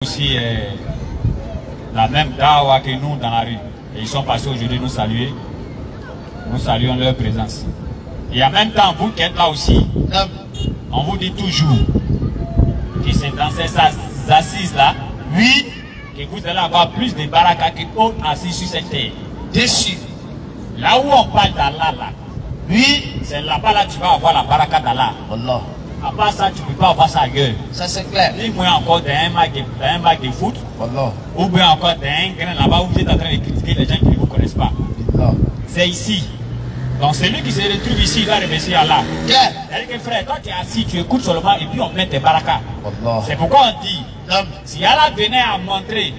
Aussi la même dawa que nous dans la rue. Et ils sont passés aujourd'hui nous saluer. Nous saluons leur présence. Et en même temps, vous qui êtes là aussi, on vous dit toujours que c'est dans ces assises là, oui, que vous allez avoir plus de baraka que d'autres assis sur cette terre. Dessus. Là où on parle d'Allah là, oui, c'est là-bas là tu vas avoir la baraka d'Allah. Allah. À part ça, tu ne peux pas avoir ça ailleurs. Ça c'est clair. Dis-moi encore d'un match de foot. Allah. Ou bien encore d'un grain là-bas où vous êtes en train de critiquer les gens qui ne vous connaissent pas. C'est ici. Donc celui qui se retrouve ici, il va remercier Allah. C'est-à-dire que frère, toi tu es assis, tu écoutes seulement et puis on met tes barakas. C'est pourquoi on dit, si Allah venait à montrer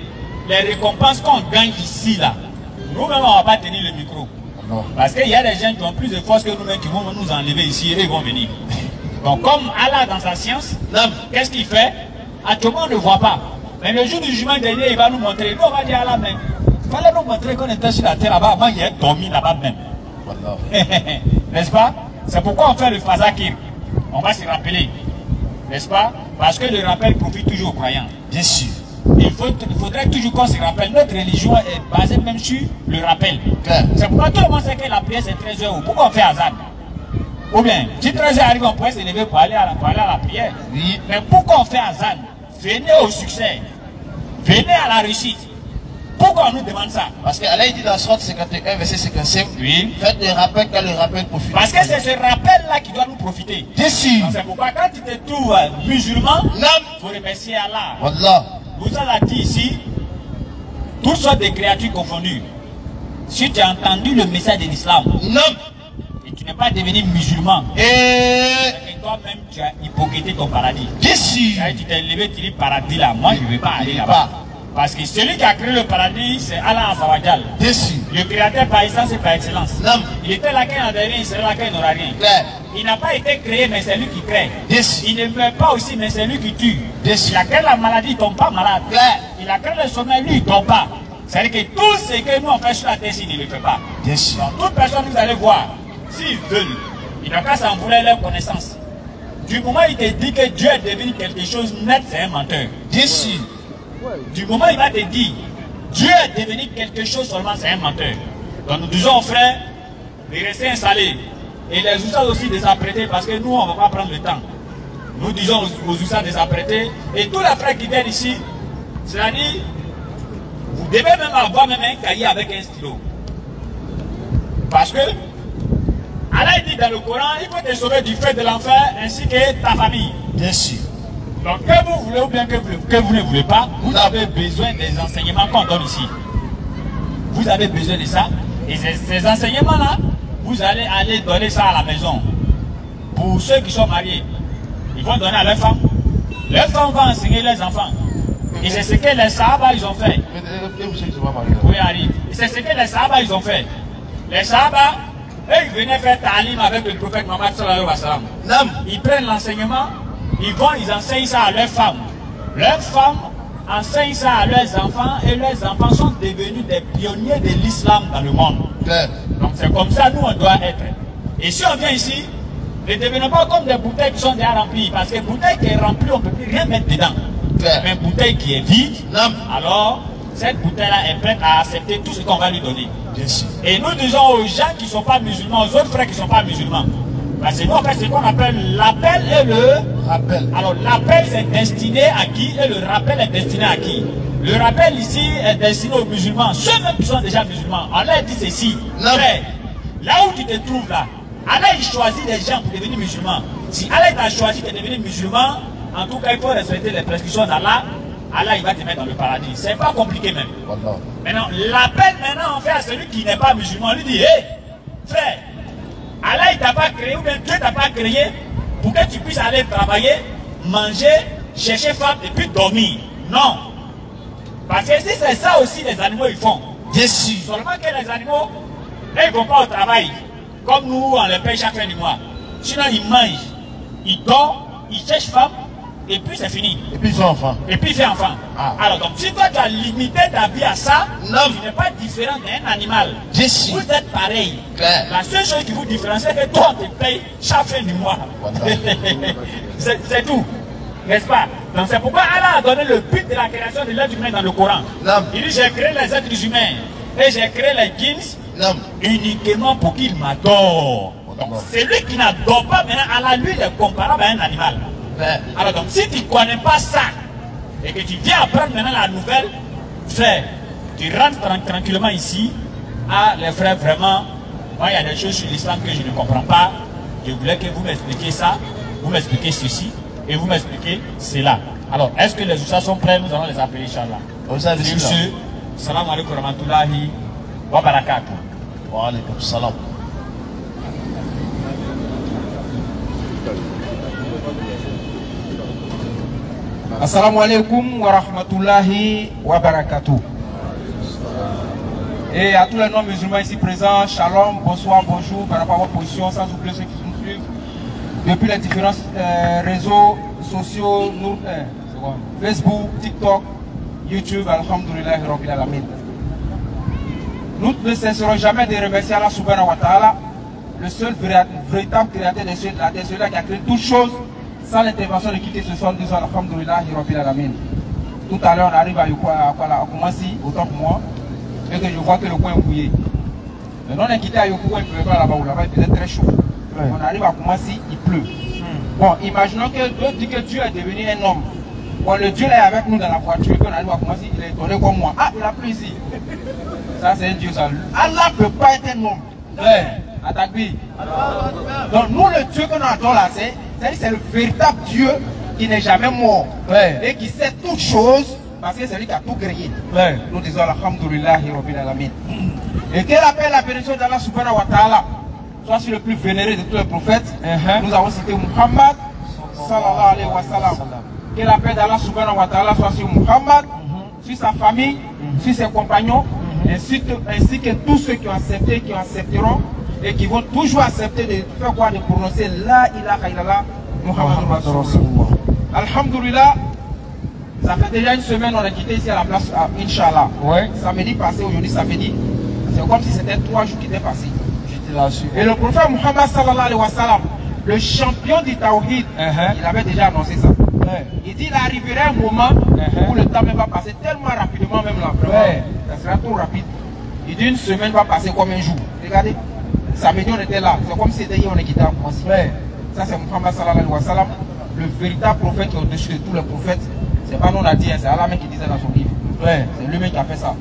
les récompenses qu'on gagne ici là, nous-mêmes on ne va pas tenir le micro. Parce qu'il y a des gens qui ont plus de force que nous-mêmes qui vont nous enlever ici et ils vont venir. Donc comme Allah dans sa science, qu'est-ce qu'il fait? À tout le monde ne voit pas. Mais le jour du jugement dernier, il va nous montrer. Nous on va dire à Allah même. Il fallait nous montrer qu'on était sur la terre là-bas. Moi, il y a dormi là-bas même. N'est-ce pas? C'est pourquoi on fait le fazakir. On va se rappeler. N'est-ce pas? Parce que le rappel profite toujours aux croyants. Bien sûr. Il faudrait toujours qu'on se rappelle. Notre religion est basée même sur le rappel. C'est pourquoi tout le monde sait que la prière c'est 13 heures. Pourquoi on fait azan? Ou bien, si 13 heures arrive, on pourrait se lever pour aller à la prière. Oui. Mais pourquoi on fait azan? Venez au succès. Venez à la réussite. Pourquoi on nous demande ça? Parce qu'Allah dit dans Sourate 51, verset 55, oui. Faites des rappels quand le rappel profite. Parce que c'est ce rappel-là qui doit nous profiter. C'est pourquoi quand tu te trouves musulman, il faut remercier Allah. Wallah. Vous avez dit ici, toutes sortes de créatures confondues. Si tu as entendu le message de l'islam, et tu n'es pas devenu musulman, et toi-même tu as hypocrité ton paradis. Tu t'es levé, tu dis paradis là, moi je ne vais pas aller là-bas. Parce que celui qui a créé le paradis, c'est Allah Azawajal. Le créateur par essence et par excellence. Il était là quand il n'avait rien, il serait là quand il n'aura rien. Il n'a pas été créé, mais c'est lui qui crée. Il ne meurt pas aussi, mais c'est lui qui tue. Il a créé la maladie, il ne tombe pas malade. Il a créé le sommeil, lui, il ne tombe pas. C'est-à-dire que tout ce que nous on fait sur la terre, il ne le fait pas. Donc toute personne, vous allez voir, s'ils veulent, ils n'ont qu'à s'en vouloir leur connaissance. Du moment où il te dit que Dieu est devenu quelque chose net, c'est un menteur. Du moment où il va te dire Dieu est devenu quelque chose seulement, c'est un menteur. Donc nous disons aux frères de rester installés et les oussas aussi de s'apprêter parce que nous on ne va pas prendre le temps. Nous disons aux oussas de s'apprêter et tous les frères qui viennent ici, c'est-à-dire vous devez même avoir même un cahier avec un stylo. Parce que Allah dit dans le Coran, il faut te sauver du feu de l'enfer ainsi que ta famille. Bien sûr. Donc que vous voulez ou bien que vous ne voulez pas, vous avez besoin des enseignements qu'on donne ici. Vous avez besoin de ça. Et ces enseignements-là, vous allez aller donner ça à la maison. Pour ceux qui sont mariés, ils vont donner à leurs femmes. Leurs femmes vont enseigner leurs enfants. Et c'est ce que les Sahaba ils ont fait. Oui, arrive. Et c'est ce que les Sahaba ils ont fait. Les Sahaba, eux, ils venaient faire talim avec le prophète Mohammed sallallahu alayhi wa sallam. Ils prennent l'enseignement. Ils vont, ils enseignent ça à leurs femmes. Leurs femmes enseignent ça à leurs enfants et leurs enfants sont devenus des pionniers de l'islam dans le monde. Donc c'est comme ça nous on doit être. Et si on vient ici, ne devenons pas comme des bouteilles qui sont déjà remplies. Parce que bouteille qui est remplie, on ne peut plus rien mettre dedans. Mais une bouteille qui est vide, alors cette bouteille-là est prête à accepter tout ce qu'on va lui donner. Et nous disons aux gens qui ne sont pas musulmans, aux autres frères qui ne sont pas musulmans, parce que nous, on fait ce qu'on appelle l'appel et le rappel. Alors, l'appel, c'est destiné à qui et le rappel est destiné à qui? Le rappel ici est destiné aux musulmans, ceux-mêmes qui sont déjà musulmans. Allah dit ceci, frère, là où tu te trouves là, Allah il choisit des gens pour devenir musulmans. Si Allah t'a choisi de devenir musulman, en tout cas, il faut respecter les prescriptions d'Allah. Allah, il va te mettre dans le paradis. C'est pas compliqué même. Maintenant, l'appel maintenant, on fait à celui qui n'est pas musulman. On lui dit, hé, frère, Allah il t'a pas créé ou bien Dieu t'a pas créé pour que tu puisses aller travailler, manger, chercher femme et puis dormir. Non. Parce que si c'est ça aussi les animaux ils font. Seulement que les animaux, ils ne vont pas au travail. Comme nous on les paye chaque fin du mois. Sinon ils mangent, ils dorment, ils cherchent femme et puis c'est fini. Et puis il fait enfant. Et puis il fait enfant. Alors donc si toi tu as limité ta vie à ça, tu n'es pas différent d'un animal. Vous êtes pareil. La seule chose qui vous différencie, c'est que toi on te paye chaque fin du mois. C'est tout. N'est-ce pas? Donc c'est pourquoi Allah a donné le but de la création de l'être humain dans le Coran. Il dit j'ai créé les êtres humains et j'ai créé les djinns uniquement pour qu'ils m'adorent. Donc celui qui n'adore pas maintenant, Allah lui il est comparable à un animal. Alors donc si tu ne connais pas ça et que tu viens apprendre maintenant la nouvelle, frère, tu rentres tranquillement ici. Ah les frères, vraiment, moi il y a des choses sur l'islam que je ne comprends pas. Je voulais que vous m'expliquiez ça, vous m'expliquez ceci et vous m'expliquez cela. Alors, est-ce que les Oussas sont prêts? Nous allons les appeler, Inch'Allah. Sur ce, salam alaikum wa rahmatullahi wa barakatuh. Wa alaikum salam. Assalamu alaikum wa rahmatullahi wa barakatuh. Et à tous les non-musulmans ici présents, shalom, bonsoir, bonjour, par rapport à votre position, sans oublier ceux qui nous suivent depuis les différents réseaux sociaux, Facebook, TikTok, YouTube, alhamdoulillahi rabbil alamin. Nous ne cesserons jamais de remercier Allah subhanahu wa ta'ala, le seul véritable créateur de celui-là qui a créé toutes choses sans l'intervention de qui que ce soit, nous disons alhamdoulillahi rabbil alamin. Tout à l'heure on arrive à Koumassi, autant pour moi, et que je vois que le coin est mouillé. Maintenant on est quitté à Yoko, il ne pleut pas là-bas, là-bas il faisait très chaud. On arrive à Koumassi, il pleut. Bon, imaginons que Dieu dit que Dieu est devenu un homme. Bon, le Dieu est avec nous dans la voiture, qu'on arrive à Koumassi, il est étonné comme moi. Ah, il a plu ici. Ça c'est un Dieu, ça. Allah ne peut pas être un homme. Attaque-lui. Donc nous, le Dieu que nous adorons là, c'est le véritable Dieu qui n'est jamais mort. Et qui sait toutes choses. Parce que c'est lui qui a tout créé. Nous disons alhamdoulillahi rabbil alamin. Et qu'elle appelle la bénédiction d'Allah subhanahu wa ta'ala soit sur le plus vénéré de tous les prophètes. Nous avons cité Muhammad sallallahu alayhi wa sallam. Que la paix d'Allah subhanahu wa ta'ala soit sur Muhammad, sur sa famille, sur ses compagnons, ainsi que tous ceux qui ont accepté, qui accepteront et qui vont toujours accepter de faire quoi? De prononcer la ilaha illallah Muhammad Rasulullah. Alhamdulillah. Ça fait déjà une semaine on a quitté ici à la place Inch'Allah. Samedi passé, aujourd'hui samedi. C'est comme si c'était 3 jours qui étaient passés. Et le prophète Muhammad sallallahu alayhi wa sallam, le champion du Tawhid, il avait déjà annoncé ça. Il dit qu'il arriverait un moment où le temps ne va passer tellement rapidement, même là, vraiment, ça sera trop rapide. Il dit une semaine va passer comme un jour. Regardez, samedi on était là, c'est comme si c'était hier on est quitté à Koumassi. Ça c'est Muhammad sallallahu alayhi wa sallam, le véritable prophète qui est au-dessus de tous les prophètes. C'est pas nous on a dit, c'est Allah même qui disait dans son livre. C'est lui-même qui a fait ça.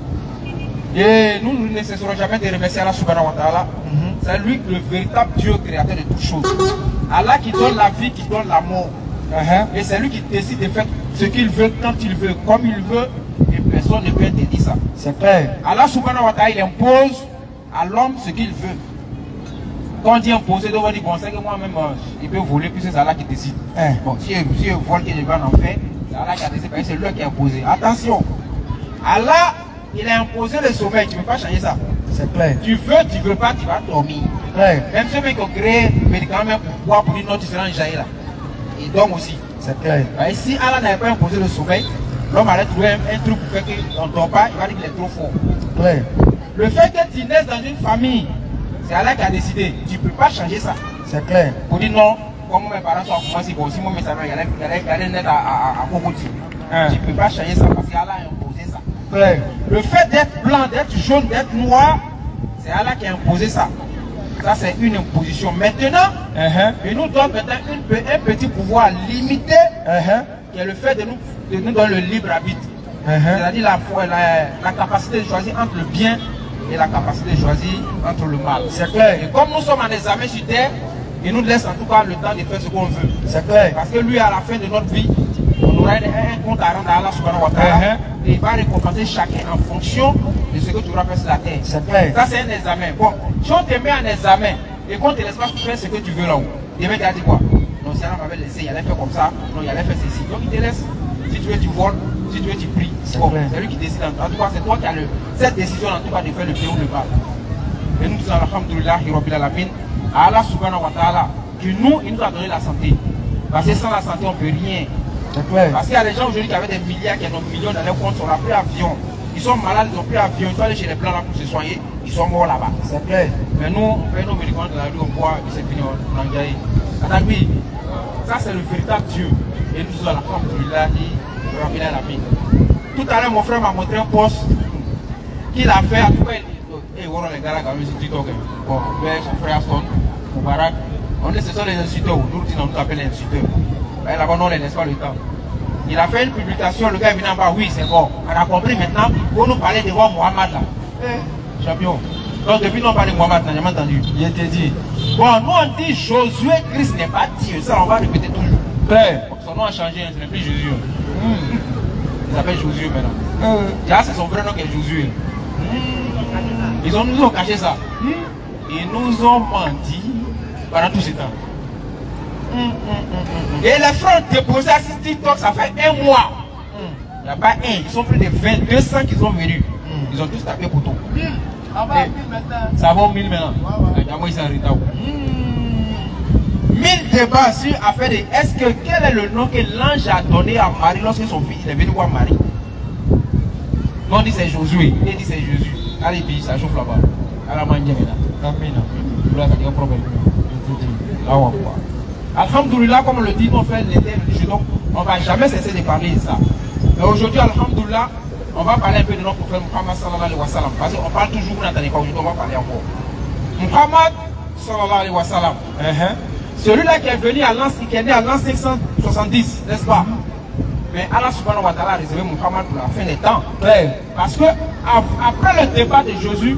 Et nous ne cesserons jamais de remercier Allah subhanahu wa ta'ala. C'est lui le véritable Dieu créateur de toutes choses. Allah qui donne la vie, qui donne la mort. Et c'est lui qui décide de faire ce qu'il veut, quand il veut, comme il veut. Et personne ne peut interdire ça. C'est clair. Allah subhanahu wa ta'ala il impose à l'homme ce qu'il veut. Quand on dit imposer, on dit bon, c'est que moi-même, il peut voler, puis c'est Allah qui décide. Bon, si il vole, il va en faire. C'est Allah qui a décidé, c'est lui qui a imposé. Attention, Allah, il a imposé le sommeil, tu ne peux pas changer ça. C'est clair. Tu veux pas, tu vas dormir. Même ceux qui ont créé le médicament pour pouvoir pour dire non, tu seras en jaillit là. Il dort aussi. C'est clair. Et si Allah n'avait pas imposé le sommeil, l'homme allait trouver un truc pour faire qu'on ne dort pas, il va dire qu'il est trop fort. Clair. Le fait que tu naisses dans une famille, c'est Allah qui a décidé. Tu ne peux pas changer ça. C'est clair. Pour dire non. Comme mes parents sont à Koumassi, bon, si moi mes savais, il allait naître à Kokoti. Tu ne peux pas changer ça parce qu'Allah a imposé ça. Le fait d'être blanc, d'être jaune, d'être noir, c'est Allah qui a imposé ça. Ça, c'est une imposition. Maintenant, il nous donne maintenant un petit pouvoir limité, qui est le fait de nous donner le libre arbitre. C'est-à-dire la capacité de choisir entre le bien et la capacité de choisir entre le mal. C'est clair. Et comme nous sommes en examen sur terre, il nous laisse en tout cas le temps de faire ce qu'on veut. C'est clair. Parce que lui, à la fin de notre vie, on aura un compte à rendre à Allah subhanahu wa ta'ala. Et il va récompenser chacun en fonction de ce que tu auras fait sur la terre. C'est clair. Ça, c'est un examen. Bon, si on te met en examen et qu'on ne te laisse pas faire ce que tu veux là-haut, il va te dire quoi? Non, si Allah m'avait laissé, il allait faire comme ça. Non, il allait faire ceci. Donc il te laisse. Si tu veux, tu voles. Si tu veux, tu pries. Bon, c'est lui qui décide. En tout cas, c'est toi qui as cette décision en tout cas de faire le bien ou le mal. Et nous disons alhamdoulillahi rabbil alamin. Allah subhanahu wa ta'ala, il nous a donné la santé. Parce que sans la santé, on ne peut rien. Parce qu'il y a des gens aujourd'hui qui avaient des milliards, qui ont des millions dans leur compte, ils ont pris avion. Ils sont malades, ils ont pris avion, ils sont allés chez les blancs là pour se soigner, ils sont morts là-bas. C'est clair. Mais nous, on fait nos médicaments dans la rue, on boit, et c'est fini, on en gagne. Ça c'est le véritable Dieu. Et nous sommes alhamdoulilah, il a la mine. Tout à l'heure, mon frère m'a montré un poste qu'il a fait à tout et voilà les gars là, quand même, c'est TikTok. Bon, son frère Son, Moubarak, on dit ce sont les insulteurs, nous nous appelle les insulteurs. Là-bas, non, on ne laisse pas le temps. Il a fait une publication, le gars est venu en bas, oui, c'est bon. On a compris maintenant, pour nous parler de voir Mohamed là. Champion. Donc, depuis nous on parle de Mohamed, on n'a jamais entendu. Il était dit. Bon, nous on dit Josué Christ n'est pas Dieu. Ça, on va répéter toujours. Son nom a changé, ce n'est plus Josué. Il s'appelle Josué maintenant. Là, c'est son vrai nom qui est Josué. Ils nous ont caché ça. Ils nous ont menti pendant tout ce temps. Et les frères déposés à ce TikTok, ça fait un mois. Il n'y a pas un, ils sont plus de 20, 200 qui sont venus. Ils ont tous tapé pour tout. Ça va au 1000 maintenant. Moi, ils sont en retard. 1000 débats sur affaire de est-ce que quel est le nom que l'ange a donné à Marie lorsque son fils est venu voir Marie. Non, on dit c'est Josué. Il dit c'est Jésus. Allez, puis ça chauffe là-bas. À la main, là, ça devient problème. Là, on va voir. Alhamdoulilah, comme on le dit, on fait l'été religieux, donc on ne va jamais cesser de parler de ça. Mais aujourd'hui, Alhamdoulilah, on va parler un peu de notre prophète Muhammad sallallahu alayhi wa sallam. Parce qu'on parle toujours, vous n'entendez pas, aujourd'hui on va parler encore. Muhammad sallallahu alayhi wa sallam. Celui-là qui est venu à l'an, qui est né à l'an 570, n'est-ce pas? Mais Allah subhanahu wa ta'ala a réservé Muhammad pour la fin des temps. Parce que après le débat de Jésus,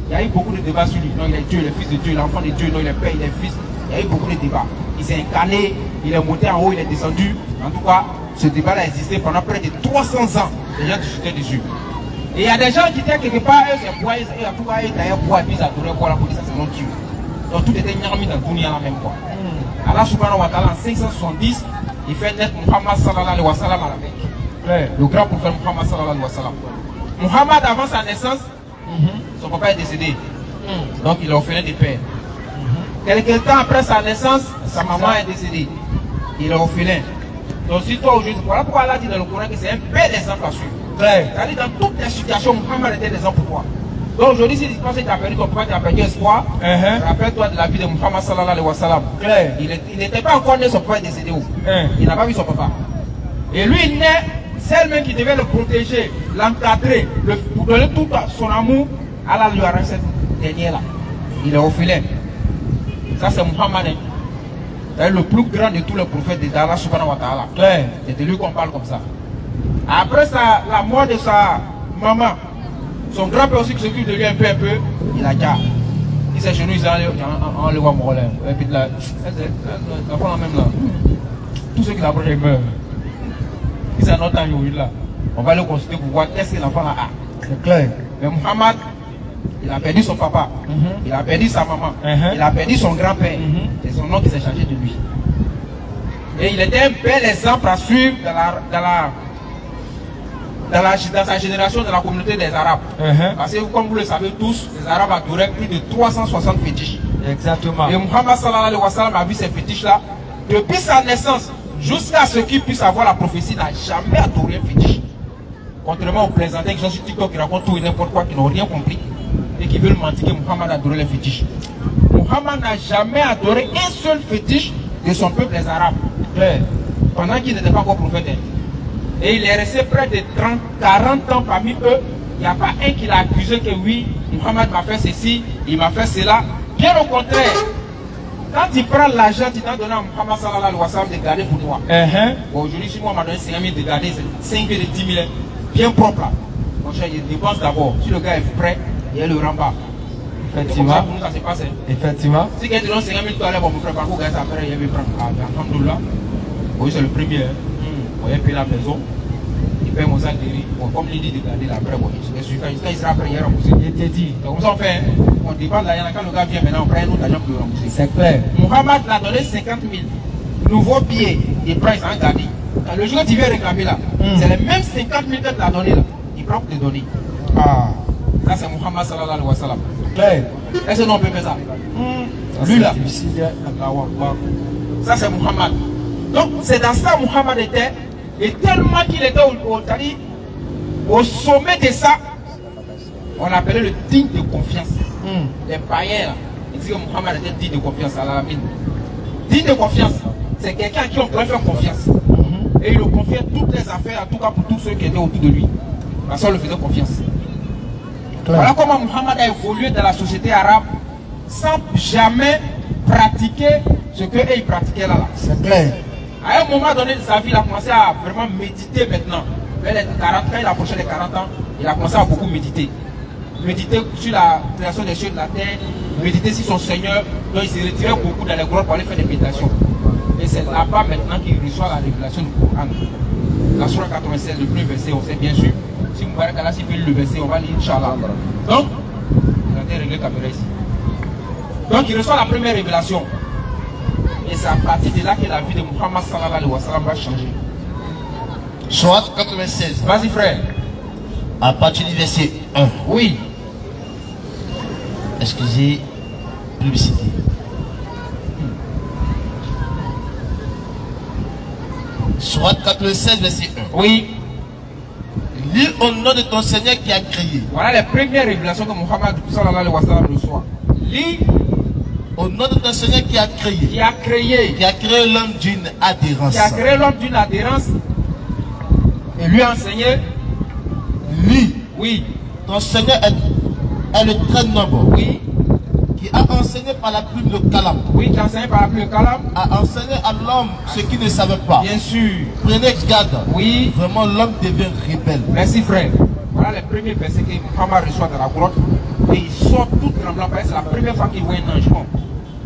il y a eu beaucoup de débats sur lui. Non, il est Dieu, il est fils de Dieu, l'enfant de Dieu, non, il est père, il est fils. Il y a eu beaucoup de débats. Il s'est incarné, il est monté en haut, il est descendu. En tout cas, ce débat a existé pendant près de 300 ans. Les gens discutaient dessus. Et il y a des gens qui étaient quelque part, eux, c'est bois, et en tout cas, ils étaient bois, et puis ils adoraient bois, la police, c'est non Dieu. Donc tout était mis dans le dunya la même fois. Allah subhanahu wa ta'ala, en 570, il fait naître Muhammad sallallahu alayhi wa sallam à la Mecque. Le grand prophète Muhammad sallallahu alayhi wa sallam. Muhammad, avant sa naissance, son papa est décédé. Donc il est orphelin de père. Quelques temps après sa naissance, sa maman est décédée. Il est orphelin. Donc si toi aujourd'hui, voilà pourquoi Allah dit dans le Coran que c'est un bel exemple à suivre. C'est-à-dire dans toutes les situations, Muhammad était l'exemple pour toi. Donc aujourd'hui, si tu penses que tu as perdu ton papa, tu as perdu espoir, rappelle-toi de la vie de Muhammad sallallahu alayhi wa sallam. Il n'était pas encore né, son papa est décédé où? Il n'a pas vu son papa. Et lui, il naît, celle-même qui devait le protéger, l'encadrer, pour donner tout son amour, Allah lui arrache cette dernière-là. Il est orphelin. Ça c'est Muhammad. C'est le plus grand de tous les prophètes d'Allah subhanahu wa ta'ala. C'est de lui qu'on parle comme ça. Après la mort de sa maman, son grand-père aussi qui s'occupe de lui un peu, il a déjà. Il s'est chez nous, on le voit mourir. Et puis là, l'enfant même là. Tous ceux qui l'approchent, ils meurent. Il s'est notre temps, là. On va le consulter pour voir qu'est-ce que l'enfant là a. C'est clair. Mais Muhammad, il a perdu son papa, il a perdu sa maman, il a perdu son grand-père. C'est son nom qui s'est chargé de lui. Et il était un bel exemple à suivre dans sa génération de la communauté des Arabes. Parce que comme vous le savez tous, les Arabes adoraient plus de 360 fétiches. Exactement. Et Muhammad sallallahu alayhi wa sallam a vu ces fétiches-là. Depuis sa naissance, jusqu'à ce qu'il puisse avoir la prophétie, n'a jamais adoré un fétiche. Contrairement aux plaisantins qui sont sur TikTok, qui racontent tout et n'importe quoi, qui n'ont rien compris. Et qui veulent mentir que Muhammad adorait les fétiches. Muhammad n'a jamais adoré un seul fétiche de son peuple, les Arabes. Pendant qu'il n'était pas encore prophète. Et il est resté près de 30, 40 ans parmi eux. Il n'y a pas un qui l'a accusé que oui, Muhammad m'a fait ceci, il m'a fait cela. Bien au contraire. Quand tu prends l'argent, tu t'as donné à Muhammad sallallahu alayhi wa sallam de garder pour toi. Bon, aujourd'hui, si moi m'a donné 5 000 de garder, c'est 5 000 de 10 000, bien propre là. Mon cher, il dépense d'abord. Si le gars est prêt, il y a le rembat. Effectivement. Comme ça, pour nous, ça se passe. Effectivement. Si quelqu'un te donne 5 000 dollars, bon, mon frère, par contre, après, il va prendre. Alhamdoulilah. Oui, c'est le premier. Bon, il paye la maison. Il paye mon sac de riz. Bon, comme il dit de garder l'après, bon, quand il sera prêt, il remboursé. Il te dit. Donc, comme ça, on fait. On dépend de l'argent. Quand le gars vient maintenant, on prend un autre argent pour le rembourser. C'est clair. Muhammad l'a donné 50 000 nouveaux billets. Il prend, il s'en garde. Le jour où tu viens réclamer là, c'est les mêmes 50 000 que tu as donné là. Il prend pour te donner. Ah. Ça, c'est Muhammad sallallahu alayhi wa sallam. Est-ce que nous on peut faire ça? Lui là. Ça, c'est Muhammad. Donc, c'est dans ça Muhammad était. Et tellement qu'il était au sommet de ça, on l'appelait le digne de confiance. Les païens là, ils disent que Muhammad était digne de confiance à la mine. Digne de confiance, c'est quelqu'un à qui on pourrait faire confiance. Et il lui confiait toutes les affaires, en tout cas pour tous ceux qui étaient autour de lui. Parce qu'on lui faisait confiance. Voilà comment Muhammad a évolué dans la société arabe sans jamais pratiquer ce qu'eux pratiquaient là. C'est clair. À un moment donné de sa vie, il a commencé à vraiment méditer maintenant. Quand il approchait les 40 ans, il a commencé à beaucoup méditer. Méditer sur la création des cieux de la terre, méditer sur son Seigneur. Donc il s'est retiré beaucoup dans les grottes pour aller faire des méditations. Et c'est là-bas maintenant qu'il reçoit la révélation du Coran. La Sourate 96, le premier verset, on sait bien sûr. Si Moubarak Allah s'y peut le verset, on va lire Inch'Allah. Donc, il a été réglé caméra ici. Donc il reçoit la première révélation. Et c'est à partir de là que la vie de Muhammad sallallahu alayhi wa sallam va changer. Sourate 96. Vas-y frère. À partir du verset 1. Oui. Excusez, publicité. Sourate 96, verset 1. Oui. Lis au nom de ton Seigneur qui a créé. Voilà les premières révélations que Muhammad sallallahu alayhi wa sallam reçoit. Lis au nom de ton Seigneur qui a créé. Qui a créé l'homme d'une adhérence. Qui a créé l'homme d'une adhérence. Et lui a enseigné. Lis. Oui. Ton Seigneur est le très noble. Oui. Qui a enseigné par la plume le calame. Oui, qui a enseigné par la plume le calame. A enseigné à l'homme ce qu'il ne savait pas. Bien sûr. Prenez garde. Oui. Vraiment, l'homme devient rebelle. Merci frère. Voilà les premiers versets que Muhammad reçoit dans la grotte. Et il sort tout tremblant. C'est la première fois qu'il voit un ange. Bon.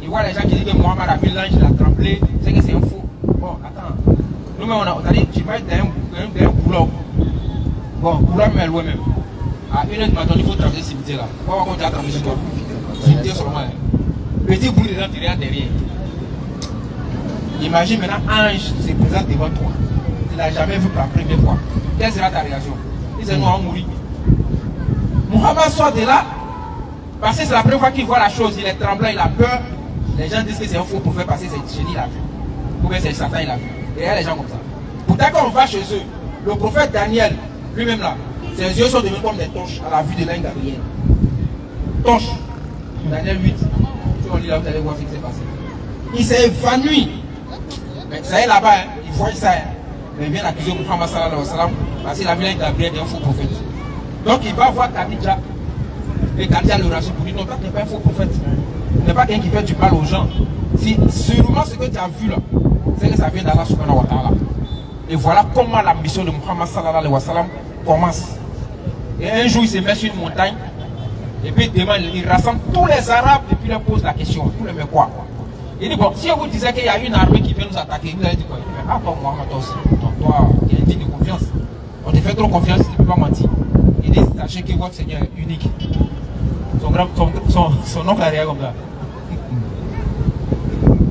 Il voit les gens qui disent que Muhammad a vu l'ange, il a tremblé. C'est que c'est un faux. Bon, attends. Nous-mêmes, on a dit, tu vas être dans un couloir. Bon, couloir même loin même. À 1h du matin, il faut traverser ce cimetière là. Pourquoi on a traversé toi? Cimetière seulement. Petit bruit de gens, tu regardes derrière. Imagine maintenant, ange se présente devant toi. Tu ne l'as jamais vu pour la première fois. Quelle sera ta réaction? Il dit, nous allons mourir. Muhammad sort de là, parce que c'est la première fois qu'il voit la chose, il est tremblant, il a peur. Les gens disent que c'est un faux prophète parce que c'est génie, il a vu. Ou bien c'est Satan, il a vu. Et il y a les gens comme ça. Pourtant, quand on va chez eux, le prophète Daniel, lui-même là, ses yeux sont devenus comme des torches à la vue de l'ange Gabriel. Torches. Daniel 8. Si on lit là, vous allez voir ce qui s'est passé. Il s'est évanoui. Mais ça y est là-bas, hein, il voit ça. Hein. Mais il vient accuser Muhammad sallallahu alayhi wa sallam parce qu'il a vu l'ange Gabriel d'un faux prophète. Donc il va voir Khadija. Et Khadija le rassure pour dire non, toi tu n'es pas un faux prophète. Tu n'es pas quelqu'un qui fait du mal aux gens. Si sûrement ce que tu as vu là, c'est que ça vient d'Allah subhanahu wa ta'ala. Et voilà comment la mission de Muhammad sallallahu alayhi wa sallam commence. Et un jour il se met sur une montagne. Et puis il demande, il rassemble tous les Arabes et puis il leur pose la question. Tous les mecs quoi? Il dit bon, si on vous disait qu'il y a une armée qui vient nous attaquer, vous allez dire quoi? Il dit, ah toi Muhammad toi aussi. Toi, il y a un digne de confiance. On te fait trop confiance, tu ne peux pas mentir. Il dit, sachez que votre Seigneur est unique. Son oncle a réagi comme ça.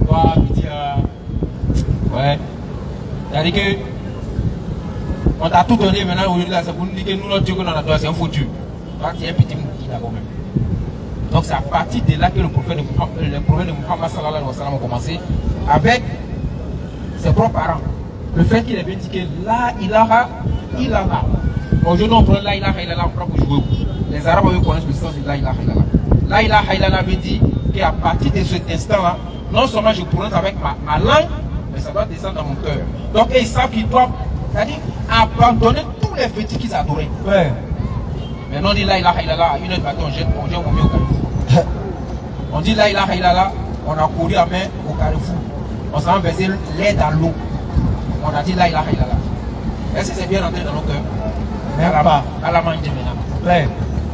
Toi, petit, ouais. C'est-à-dire que on t'a tout donné maintenant, aujourd'hui là, c'est pour nous dire que nous, notre Dieu qu'on a donné, c'est un faux Dieu. Donc c'est un petit mouki d'abord même. Donc c'est à partir de là que le prophète de Muhammad sallallahu alayhi wa sallam a commencé avec ses propres parents. Le fait qu'il ait bien dit que la ilaha illallah. Aujourd'hui on prend la ilaha illallah, on prend pour jouer. Les Arabes connaissent le sens de la ilaha illallah. La ilaha illallah veut dire qu'à partir de cet instant-là, non seulement je prononce avec ma langue, mais ça doit descendre dans mon cœur. Donc ils savent qu'ils doivent, c'est-à-dire abandonner tous les fétiches qu'ils adoraient. Ouais. Maintenant on dit la ilaha illallah, à 1h du matin on jette au carrefour. On dit la ilaha illallah, on a couru à main au carrefour. On s'est versé l'air dans l'eau. On a dit la ilaha illallah. Est-ce que c'est bien rentré dans nos cœurs? Même pas. À la main de maintenant. Ouais.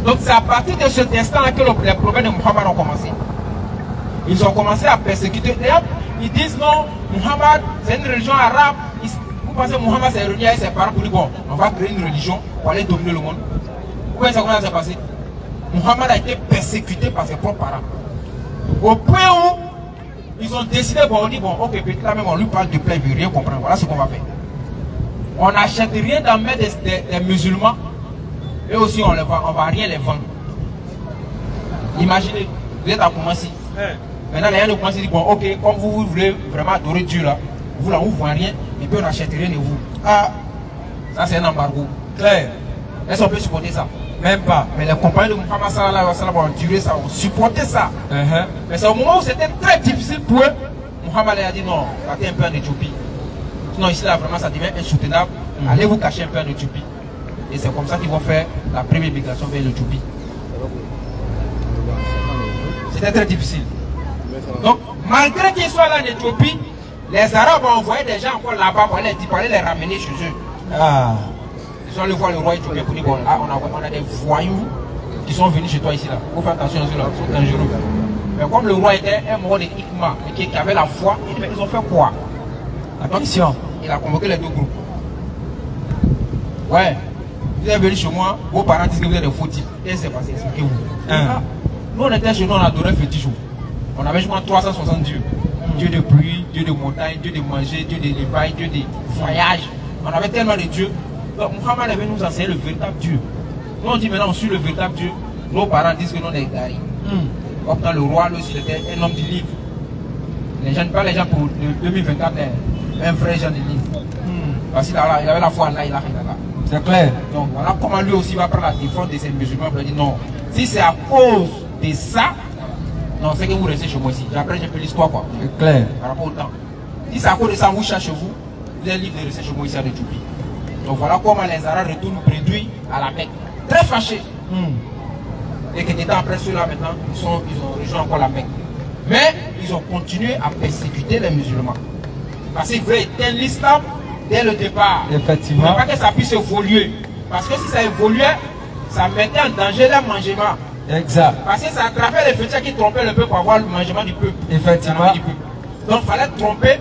Donc c'est à partir de cet instant-là que les problèmes de Muhammad ont commencé. Ils ont commencé à persécuter. D'ailleurs, ils disent non, Muhammad c'est une religion arabe. Vous pensez que Muhammad s'est réuni avec ses parents pour dire bon, on va créer une religion pour aller dominer le monde. Vous voyez comment ça s'est passé? Muhammad a été persécuté par ses propres parents. Au point où ils ont décidé, bon, on dit bon, ok, peut-être là même on lui parle de plein, il ne veut rien comprendre. Voilà ce qu'on va faire. On n'achète rien dans main des musulmans. Et aussi on va rien les vendre. Imaginez, vous êtes à Koumassi. Maintenant les gens de Koumassi disent bon ok, comme vous voulez vraiment adorer Dieu là, vous là on ne voit rien, et puis on n'achète rien de vous. Ah, ça c'est un embargo. Claire. Est-ce qu'on peut supporter ça? Même pas. Mais les compagnons de Muhammad sallallahu alayhi wa sallam ont duré ça, ont supporté ça. Mais c'est au moment où c'était très difficile pour eux. Muhammad a dit non, partez un peu en Éthiopie. Sinon, ici, là, vraiment, ça devient insoutenable. Allez vous cacher un peu en Éthiopie. Et c'est comme ça qu'ils vont faire la première migration vers l'Éthiopie. C'était très difficile. Donc, malgré qu'ils soient là en Éthiopie, les Arabes ont envoyé des gens encore là-bas pour aller les ramener chez eux. Ah. Ils sont allés voir le roi éthiopien pour dire, bon, là, on a des voyous qui sont venus chez toi ici, là. Il faut faire attention, ils sont dangereux. Mais comme le roi était un mort de Hikma, qui avait la foi, ils ont fait quoi? Attention. Il a convoqué les deux groupes. Ouais, vous êtes venus chez moi, vos parents disent que vous êtes des faux types. Qu'est-ce qui s'est passé? Expliquez-vous. Nous, on était chez nous, on adorait fétiche. On avait justement 360 dieux. Dieu de pluie, Dieu de montagne, Dieu de manger, Dieu de l'éveil, Dieu de voyage. On avait tellement de dieux. Donc, Muhammad est venu nous enseigner le véritable Dieu. Nous, on dit maintenant, on suit le véritable Dieu. Nos parents disent que nous, on est gari. Pourtant, le roi, lui, il était un homme du livre. Les gens, pas les gens pour 2024, un vrai gens du livre. Parce qu'il avait la foi là, il a rien là. C'est clair. Donc, voilà comment lui aussi va prendre la défense de ces musulmans. Il dire non, si c'est à cause de ça, non, c'est que vous restez chez moi ici. Après, j'ai fait l'histoire, quoi. C'est clair. Par rapport au temps. Si c'est à cause de ça, vous cherchez vous, vous êtes libre de rester chez moi ici à l'Éthiopie. Donc voilà comment les Arabes retournent réduits à la Mecque. Très fâchés. Et quelques temps après ceux-là, maintenant, ils ont rejoint encore la Mecque. Mais ils ont continué à persécuter les musulmans. Parce qu'ils voulaient éteindre l'islam dès le départ. Effectivement. Il ne pas que ça puisse évoluer. Parce que si ça évoluait, ça mettait en danger leur mangement. Exact. Parce que ça attrapait les fétiches qui trompaient le peuple pour avoir le mangement du peuple. Effectivement. Donc il fallait tromper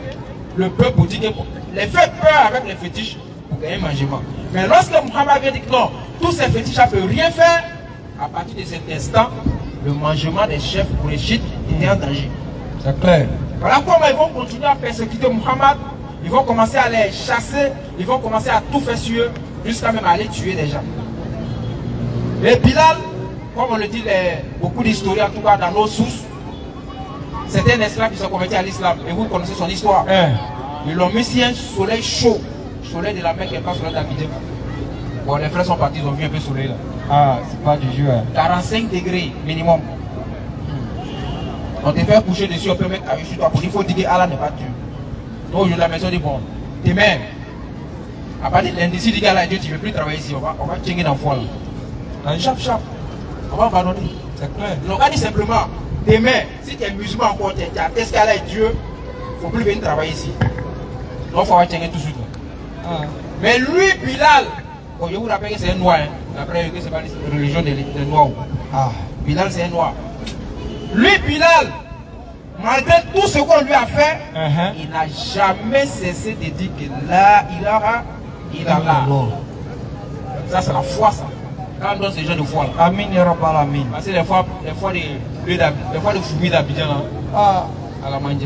le peuple pour dire que les faire peur avec les fétiches pour gagner le mangement. Mais lorsque Muhammad avait dit que non, tous ces fétiches ne peuvent rien faire, à partir de cet instant, le mangement des chefs pour les chiites était en danger. C'est clair. Voilà comment ils vont continuer à persécuter Muhammad. Ils vont commencer à les chasser, ils vont commencer à tout faire sur eux, jusqu'à même aller tuer des gens. Et Bilal, comme on le dit beaucoup d'historiens, en tout cas dans nos sources, c'était un esclave qui s'est converti à l'islam. Et vous connaissez son histoire. Ils l'ont mis sur un soleil chaud. Soleil de la Mecque et pas soleil d'Abidjan. Bon, les frères sont partis, ils ont vu un peu le soleil là. Ah, c'est pas du jeu. 45 degrés minimum. On te fait coucher dessus, on peut mettre avec sur toi. Il faut dire que Allah n'est pas Dieu. Donc, je la maison dit bon, demain, à partir de lundi, si dit Allah est Dieu, tu ne veux plus travailler ici, on va tchénger dans le foie là. Chap, chap. On va abandonner. C'est clair. Donc, on dit simplement, demain, si tu es musulman encore, tu attestes qu'Allah est Dieu, il ne faut plus venir travailler ici. Donc, il faut avoir tchénger tout de suite. Mais lui, Bilal, bon, je vous rappelle que c'est un noir. Après, c'est pas la religion des noirs. Bilal, c'est un noir. Lui, Bilal, malgré tout ce qu'on lui a fait, il n'a jamais cessé de dire que là, il aura, il a là. Ça, c'est la foi, ça. Quand on donne ces gens de foi là. Amin, ya Rabbal Amin. Parce que les fois de fourmis d'Abidjan là, à la main de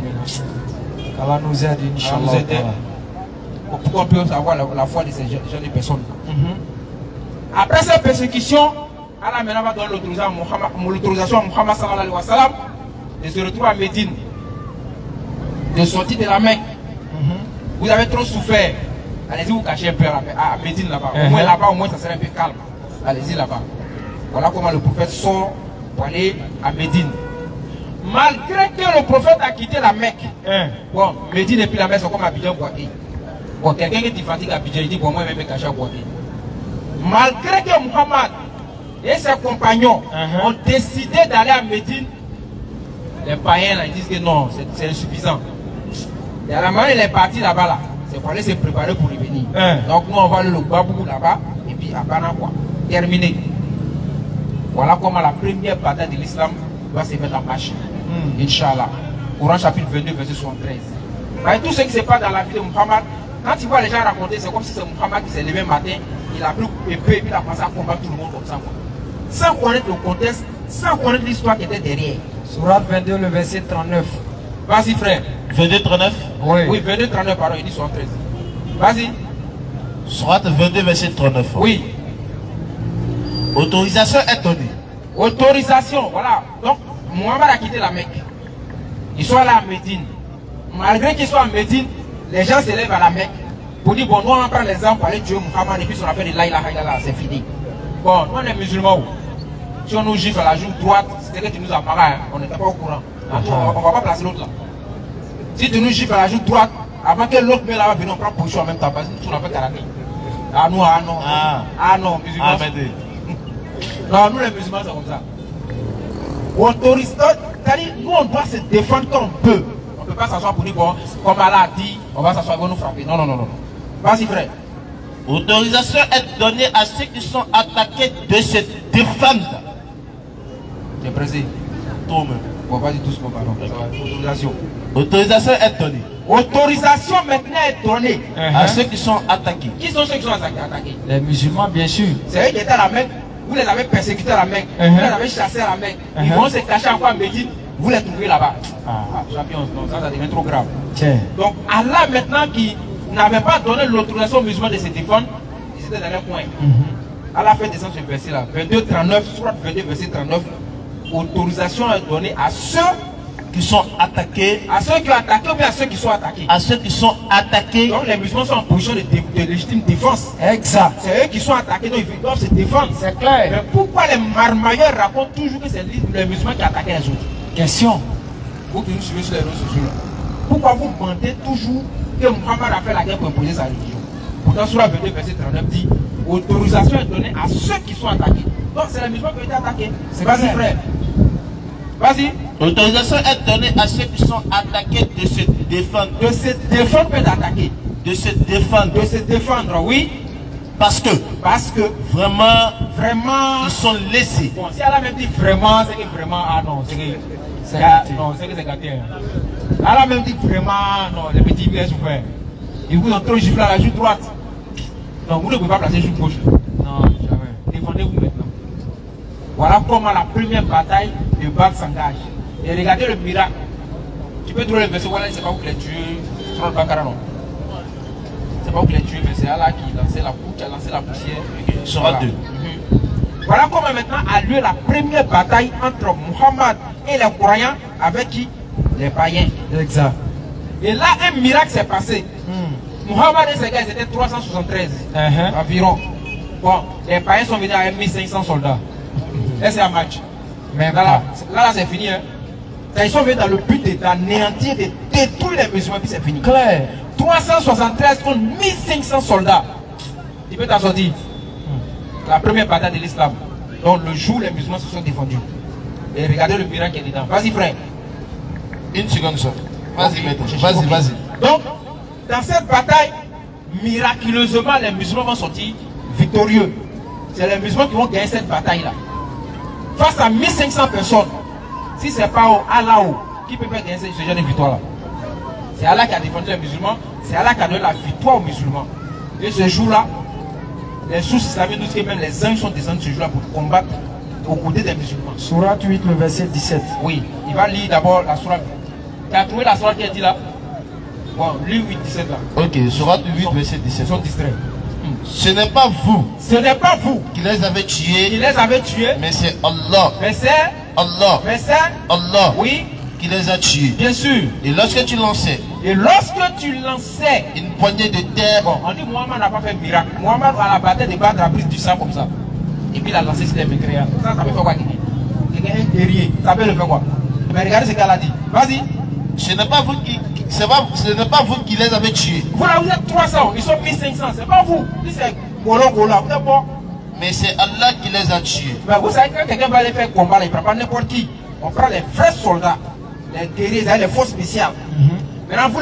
Allah nous aide, Inch'Allah. Pourquoi on peut savoir la foi de ces gens de personnes. Après cette persécution, Allah maintenant va donner l'autorisation à Muhammad sallallahu alayhi wa sallam de se retrouver à Médine, de sortir de la Mecque. Vous avez trop souffert. Allez-y vous cacher un peu à Médine là-bas. Au moins là-bas, au moins ça serait un peu calme. Allez-y là-bas. Voilà comment le prophète sort pour aller à Médine. Malgré que le prophète a quitté la Mecque, bon, Médine et puis la Mecque sont comme Abidjan Boaké. Bon, quelqu'un qui est fatigué à Abidjan, il dit bon, moi je vais me cacher à Boaké. Malgré que Muhammad et ses compagnons ont décidé d'aller à Médine, les païens là, ils disent que non, c'est insuffisant. Et à la manière il est parti là-bas, là, c'est pour aller se préparer pour revenir. Donc nous on va aller le Babou là-bas, et puis à Bana quoi, terminé. Voilà comment la première bataille de l'islam va se mettre en marche. Inch'Allah. Coran chapitre 22, verset 73. Et tout ce qui se passe dans la vie de Muhammad, quand tu vois les gens raconter, c'est comme si c'est Muhammad qui s'est levé un matin, il a pris épée et puis il a commencé à combattre tout le monde comme ça. Quoi. Sans connaître le contexte, sans connaître l'histoire qui était derrière. Surat 22, le verset 39. Vas-y frère. 22, 39. Oui, 22, 39, pardon, il dit 73. Vas-y. Surat 22, verset 39. Oui. Autorisation est donnée. Autorisation, voilà. Donc, Muhammad a quitté la Mecque. Ils sont là à Médine. Malgré qu'ils soient à Médine, les gens se lèvent à la Mecque pour dire bon, nous on prend les armes pour aller tuer Muhammad et puis on a fait de la ilaha illallah, c'est fini. Bon, nous on est musulmans. Si on nous gifle à la joue droite, c'était que tu nous as marre, on n'était pas au courant. On ne va pas placer l'autre là. Si tu nous gifles à la joue droite, Avant que l'autre là va venir, on prend position en même temps. Parce que tout on a fait karaté. Ah non, ah non. Ah non, musulmans. Non, nous les musulmans, c'est comme ça. Autorise, c'est-à-dire, nous on doit se défendre comme on peut. On ne peut pas s'asseoir pour dire, bon, comme Allah a dit, on va s'asseoir, ils vont nous frapper. Non, non, non, non. Vas-y, frère. Autorisation est donnée à ceux qui sont attaqués de se défendre. J'ai pressé. Toi-même. Bon, vas-y tous, mon pardon. Autorisation. Autorisation est donnée. Autorisation maintenant est donnée à ceux qui sont attaqués. Qui sont ceux qui sont attaqués? Les musulmans, bien sûr. C'est eux qui étaient à la Mecque. Vous les avez persécutés à la Mecque. Vous les avez chassés à la Mecque. Ils vont se cacher encore à Médine. Vous les trouvez là-bas. Champion, non, ça devient trop grave. Tiens. Donc Allah maintenant qui n'avait pas donné l'autorisation aux musulmans de se défendre, ils étaient dans leur coin. Allah fait descendre ce verset là. 22-39, soit 22 verset 39. Autorisation est donnée à ceux qui sont attaqués, à ceux qui ont attaqué ou bien à ceux qui sont attaqués. À ceux qui sont attaqués. Donc les musulmans sont en position de légitime défense. Exact. C'est eux qui sont attaqués, donc ils doivent se défendre. C'est clair. Mais pourquoi les marmailleurs racontent toujours que c'est les musulmans qui attaquent les autres? Question. Vous qui nous suivez sur les réseaux sociaux là. Pourquoi vous mentez toujours que Muhammad a fait la guerre pour imposer sa religion? Pourtant, sur la 22 verset 39 dit autorisation est donnée à ceux qui sont attaqués. Donc c'est les musulmans qui ont été attaqués. Vas-y frère. Vas-y. L'autorisation est donnée à ceux qui sont attaqués de se défendre. De se défendre et d'attaquer. De se défendre. De se défendre, oui. Parce que vraiment, ils sont laissés. Bon, si elle a même dit vraiment, c'est que vraiment, ah non, c'est que c'est gâté. Non, c'est que c'est gâté. Elle a même dit vraiment, non, les petits villages souffrent. Ils vous ont trop giflé à la joue droite. Non, vous ne pouvez pas placer joue gauche. Non, jamais. Défendez-vous maintenant. Voilà comment la première bataille de Badr s'engage. Et regardez le miracle. Tu peux trouver le verset, voilà, c'est pas vous qui l'avez tué. Sur le Bakara, non. C'est pas vous qui l'avez tué, mais c'est Allah qui a lancé la poussière. Sera deux. Voilà comment maintenant a lieu la première bataille entre Muhammad et les croyants avec qui? Les païens. Exact. Et là, un miracle s'est passé. Muhammad et ses gars, ils étaient 373 environ. Bon, les païens sont venus avec 1500 soldats. Et c'est un match. Mais là c'est fini. Hein. Ils sont venus dans le but d'anéantir, de détruire les musulmans, puis c'est fini. Claire. 373 contre 1500 soldats. Tu peux t'en sortir. La première bataille de l'islam. Donc le jour, les musulmans se sont défendus. Et regardez le miracle qui est dedans. Vas-y frère. Une seconde ça. Vas-y maître. Vas-y. Donc, dans cette bataille, miraculeusement, les musulmans vont sortir victorieux. C'est les musulmans qui vont gagner cette bataille-là. Face à 1500 personnes, si ce n'est pas Allah qui peut faire gagner ce genre de victoire-là. C'est Allah qui a défendu les musulmans, c'est Allah qui a donné la victoire aux musulmans. Et ce jour-là, les sources islamiques nous disent que même les anges sont descendus ce jour-là pour combattre aux côtés des musulmans. Sourate 8, le verset 17. Oui, il va lire d'abord la sourate. Tu as trouvé la sourate qui est dit là? Bon, lis 8, 17 là. Ok, sourate 8, verset 17. Ils sont distraits. Ce n'est pas vous. Ce n'est pas vous qui les avez tués. Qui les avez tués. Mais c'est Allah. Mais c'est Allah. Mais c'est Allah. Oui. Qui les a tués. Bien sûr. Et lorsque tu lançais. Et lorsque tu lançais une poignée de terre. Bon, on dit Muhammad n'a pas fait miracle. Muhammad à la bataille de Badr a pris du sang comme ça. Et puis il a lancé sur les mécréants. Ça peut faire quoi? Quelqu'un un guerrier. Ça peut le faire quoi? Mais regardez ce qu'elle a dit. Vas-y. Ce n'est pas vous qui. Ce n'est pas vous qui les avez tués. Voilà, vous êtes 300, ils sont 1500, c'est pas vous. C'est Gola, vous êtes bon. Mais c'est Allah qui les a tués. Mais vous savez, quand quelqu'un va les faire combattre, il ne prend pas n'importe qui. On prend les vrais soldats, les guerriers, les forces spéciales. Maintenant, vous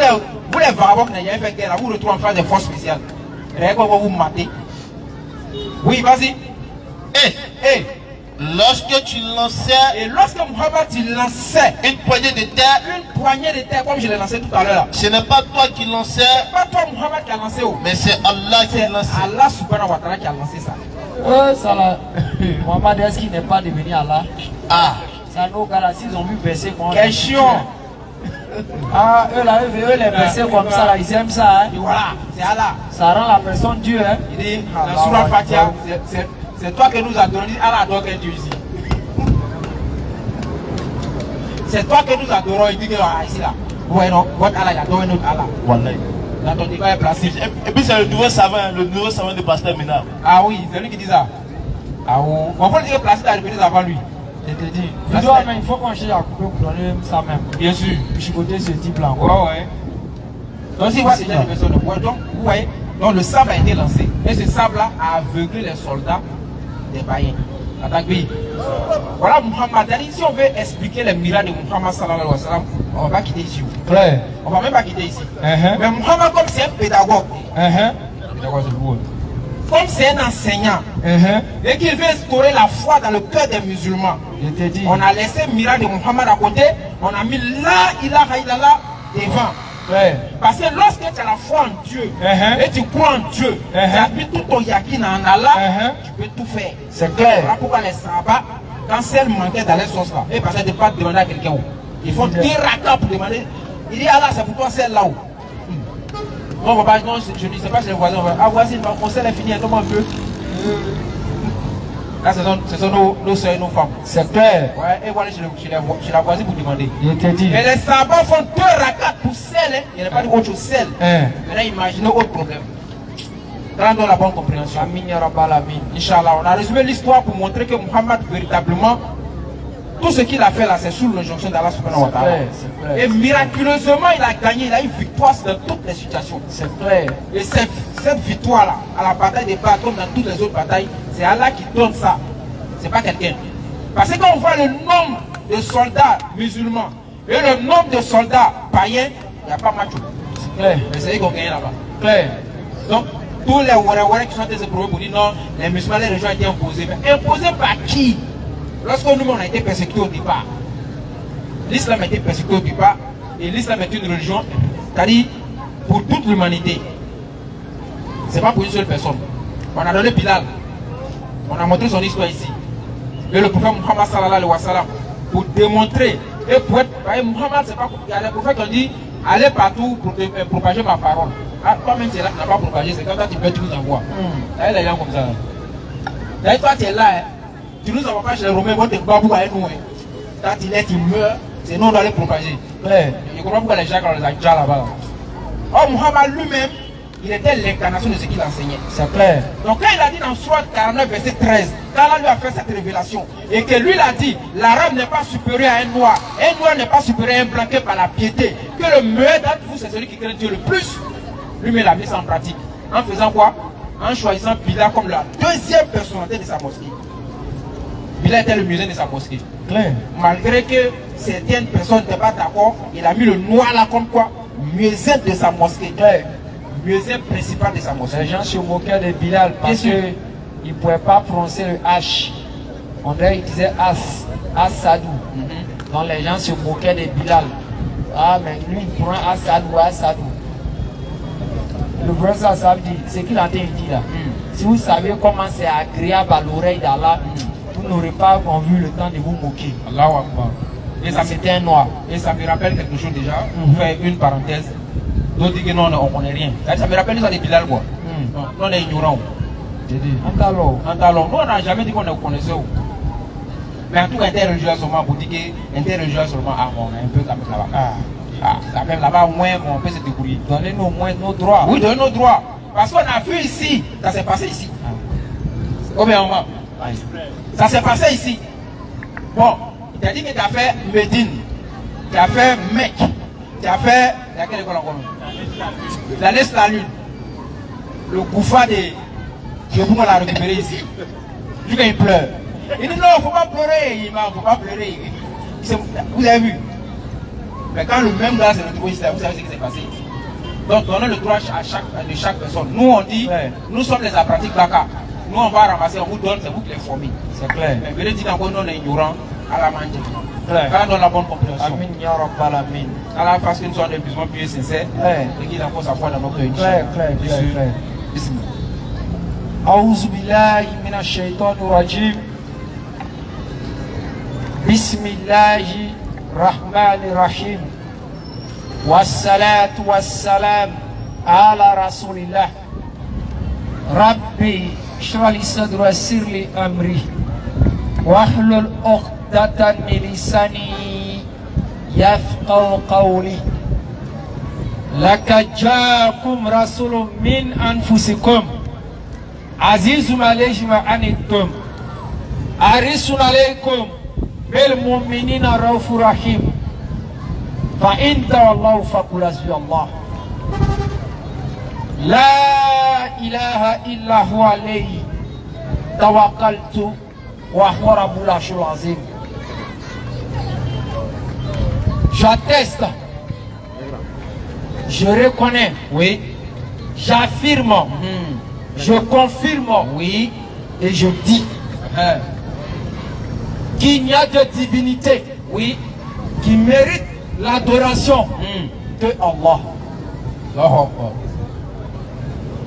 les vagabonds qui n'ont jamais fait guerre, vous retrouvez en face des forces spéciales. Regardez comment vous matez. Oui, vas-y. Lorsque tu lançais. Et lorsque Muhammad lançait une poignée de terre. Une poignée de terre, comme je l'ai lancé tout à l'heure. Ce n'est pas toi qui lançais. Ce n'est pas toi, Muhammad, qui a lancé. Mais c'est Allah qui a lancé. Allah subhanahu wa ta'ala qui a lancé ça. Ça là. Muhammad, est-ce qu'il n'est pas devenu Allah? Ah. Ça nos gars là, s'ils ont vu verser comme question. Ah, eux là, eux les versets comme ça là, ils aiment ça. Hein? Et voilà, c'est Allah. Ça rend la personne Dieu. Hein? Il dit, dans Surah Fatiha, c'est toi que nous adorons. Allah adore qu'un Dieu ici. C'est toi que nous adorons. Il dit que ici là. Ouais, non, votre Allah, il adore un autre Allah. Wallahi. Dans ton débat est placé. Et puis c'est le nouveau savant de Pasteur Ménard. Ah oui, c'est lui qui dit ça. Ah oui. On peut le dire placé dans la République avant lui. Je te dis. Il faut qu'on cherche à couper pour donner ça même. Bien sûr. Je suis côté ce type là. Ouais, ouais. Donc si vous voyez déjà des personnes de bois, donc vous voyez, donc le sable a été lancé. Et ce sable-là a aveuglé les soldats des païens. Voilà Muhammad. Si on veut expliquer les miracles de Muhammad sallallahu alayhi wa sallam, on va pas quitter ici. On va même pas quitter ici. Mais Muhammad, comme c'est un pédagogue, comme c'est un enseignant, et qu'il veut instaurer la foi dans le cœur des musulmans, on a laissé le miracle de Muhammad à côté, on a mis la ilaha illallah devant. Parce que lorsque tu as la foi en Dieu et tu crois en Dieu, tu as mis tout ton yakin en Allah, tu peux tout faire. C'est clair. Voilà pourquoi les sahabas, quand celle manquait dans les sauces là, et parce que de pas demander à quelqu'un où, ils font 10 rakas pour demander. Il dit Allah, c'est pour toi celle-là où. Non, papa, non, je ne sais pas chez les voisins. Ah, voici, mon conseil est fini, attends un peu. Là, ce sont nos soeurs et nos femmes. C'est clair. Ouais, et voilà, chez la voisine pour demander. Il te dit. Et les sabbats font 2 rakats pour celle. Il n'y a pas d'autre chose celle. Maintenant, imaginez autre problème. Rendons la bonne compréhension. Amin ya rabbal alamin. Inch'Allah, on a résumé l'histoire pour montrer que Muhammad, véritablement, tout ce qu'il a fait là, c'est sous l'injonction d'Allah subhanahu wa ta'ala. Et miraculeusement, il a gagné, il a eu victoire dans toutes les situations. C'est clair. Et cette victoire-là, à la bataille des Badr, comme dans toutes les autres batailles, c'est Allah qui donne ça. C'est pas quelqu'un. Parce que quand on voit le nombre de soldats musulmans et le nombre de soldats païens, il n'y a pas macho. C'est clair. Mais c'est eux qui ont gagné là-bas. Clair. Donc, tous les Ouaré qui sont des éprouvés pour dire non, les musulmans, les régions ont été imposées. Mais imposées par qui? Lorsque nous, on a été persécutés au départ, l'islam a été persécuté au départ, et l'islam est une religion, c'est-à-dire pour toute l'humanité. Ce n'est pas pour une seule personne. On a donné Bilal, on a montré son histoire ici. Et le prophète Muhammad sallallahu alayhi wa sallam, pour démontrer, et pour être, Muhammad, c'est pas, il y a des prophètes qui ont dit, allez partout pour propager ma parole. Ah, toi-même, tu es là, tu n'as pas propagé, c'est quand toi tu peux, tu nous envoies. Là, il y a comme ça. Là, toi, tu es là, tu nous envoies pas chez les Romains, bon, tu es pas pour aller nous. Quand il est, il meurt, c'est nous, on doit les propager. Je comprends pourquoi les gens, on les a déjà là-bas. Or, Muhammad lui-même, il était l'incarnation de ce qu'il enseignait. C'est clair. Donc, quand il a dit dans Sourate 49, verset 13, quand Allah lui a fait cette révélation, et que lui l'a dit, l'arabe n'est pas supérieur à un noir n'est pas supérieur à un blanc que par la piété, que le meilleur d'entre vous, c'est celui qui craint Dieu le plus. Lui-même, il a mis ça en pratique. En faisant quoi? En choisissant Bilal comme la deuxième personnalité de sa mosquée. Bilal était le muezzin de sa mosquée. Claire. Malgré que certaines personnes n'étaient pas d'accord, il a mis le noir là comme quoi? Muezzin de sa mosquée. Claire. Muezzin principal de sa mosquée. Les gens se moquaient de Bilal parce qu'ils ne pouvaient pas prononcer le H. On dirait qu'ils disaient As-Sadou. Donc les gens se moquaient de Bilal. Ah, mais lui, il prend As-Sadou, As-Sadou. Le professeur Assad dit, ce qu'il a dit là, si vous savez comment c'est agréable à l'oreille d'Allah, vous n'aurez pas vu le temps de vous moquer. Allahu Akbar. Et ça c'était un noir. Et ça me rappelle quelque chose déjà, pour faire une parenthèse. D'autres disent que non, on ne connaît rien. Ça me rappelle ça des Bilal quoi. Non, on est ignorants. J'ai dit, Antalo. Nous on n'a jamais dit qu'on est connaissait. Mais en tout cas, interreligieusement, pour dire que interreligieusement, on est un peu comme ça. Quand même là-bas, au moins, on peut se débrouiller. Donnez-nous au moins nos droits. Oui, donnez nos droits. Parce qu'on a vu ici, ça s'est passé ici. Combien on va? Ça s'est passé ici. Bon, il t'a dit que tu as fait Médine, tu as fait Mecque, tu as fait. Il y a quelle école encore? La laisse la lune. Le Goufa de. Je vais la récupérer ici. Du coup, il pleure. Il dit non, il ne faut pas pleurer. Il ne faut pas pleurer. Vous avez vu? Mais quand le même gars s'est retrouvé ici, vous savez ce qui s'est passé. Donc donnez le droit de chaque personne. Nous on dit, nous sommes les apprentis Baka. Nous on va ramasser, on vous donne, c'est vous qui les formez. C'est clair. Mais venez dire encore nous on est ignorants à la manger. Quand on donne la bonne compréhension. Amin ya rabbal alamin. Allah fasse que nous soyons des musulmans pieux et sincères. Et qu'il encore sa foi dans notre unité. Clair. Bismillah. A'udhu billahi minash shaitanir rajim. Bismillahi Rahman Rahim. Wassalatu wassalam ala Rasulillah. Rabbi shrah li sadri wa yassir li amri wahlul 'uqdatan min lisani yafqahu qawli. Laqad ja'akum rasulun min anfusikum azizun alayhi ma anittum harisun alaykum bil mu'minina raufur rahim. Fa in tawallaw faqul hasbiyallah. La ilaha illa huwa alayhi tawakkaltu wa huwa rabbul arshil azim. J'atteste, je reconnais, oui, j'affirme, je confirme, oui, et je dis qu'il n'y a de divinité, oui, qui mérite l'adoration de Allah.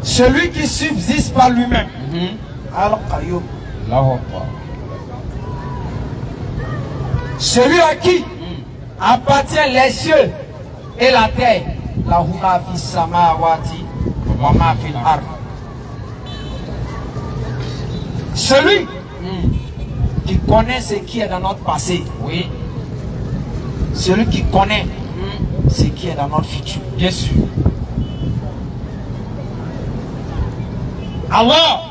Celui qui subsiste par lui-même. Al-Qayyum. Celui à qui appartient les cieux et la terre. La huma fi samawati wa ma fil ard. Celui qui connaît ce qui est dans notre passé. Oui. Celui qui connaît ce qui est dans notre futur. Bien sûr. Alors,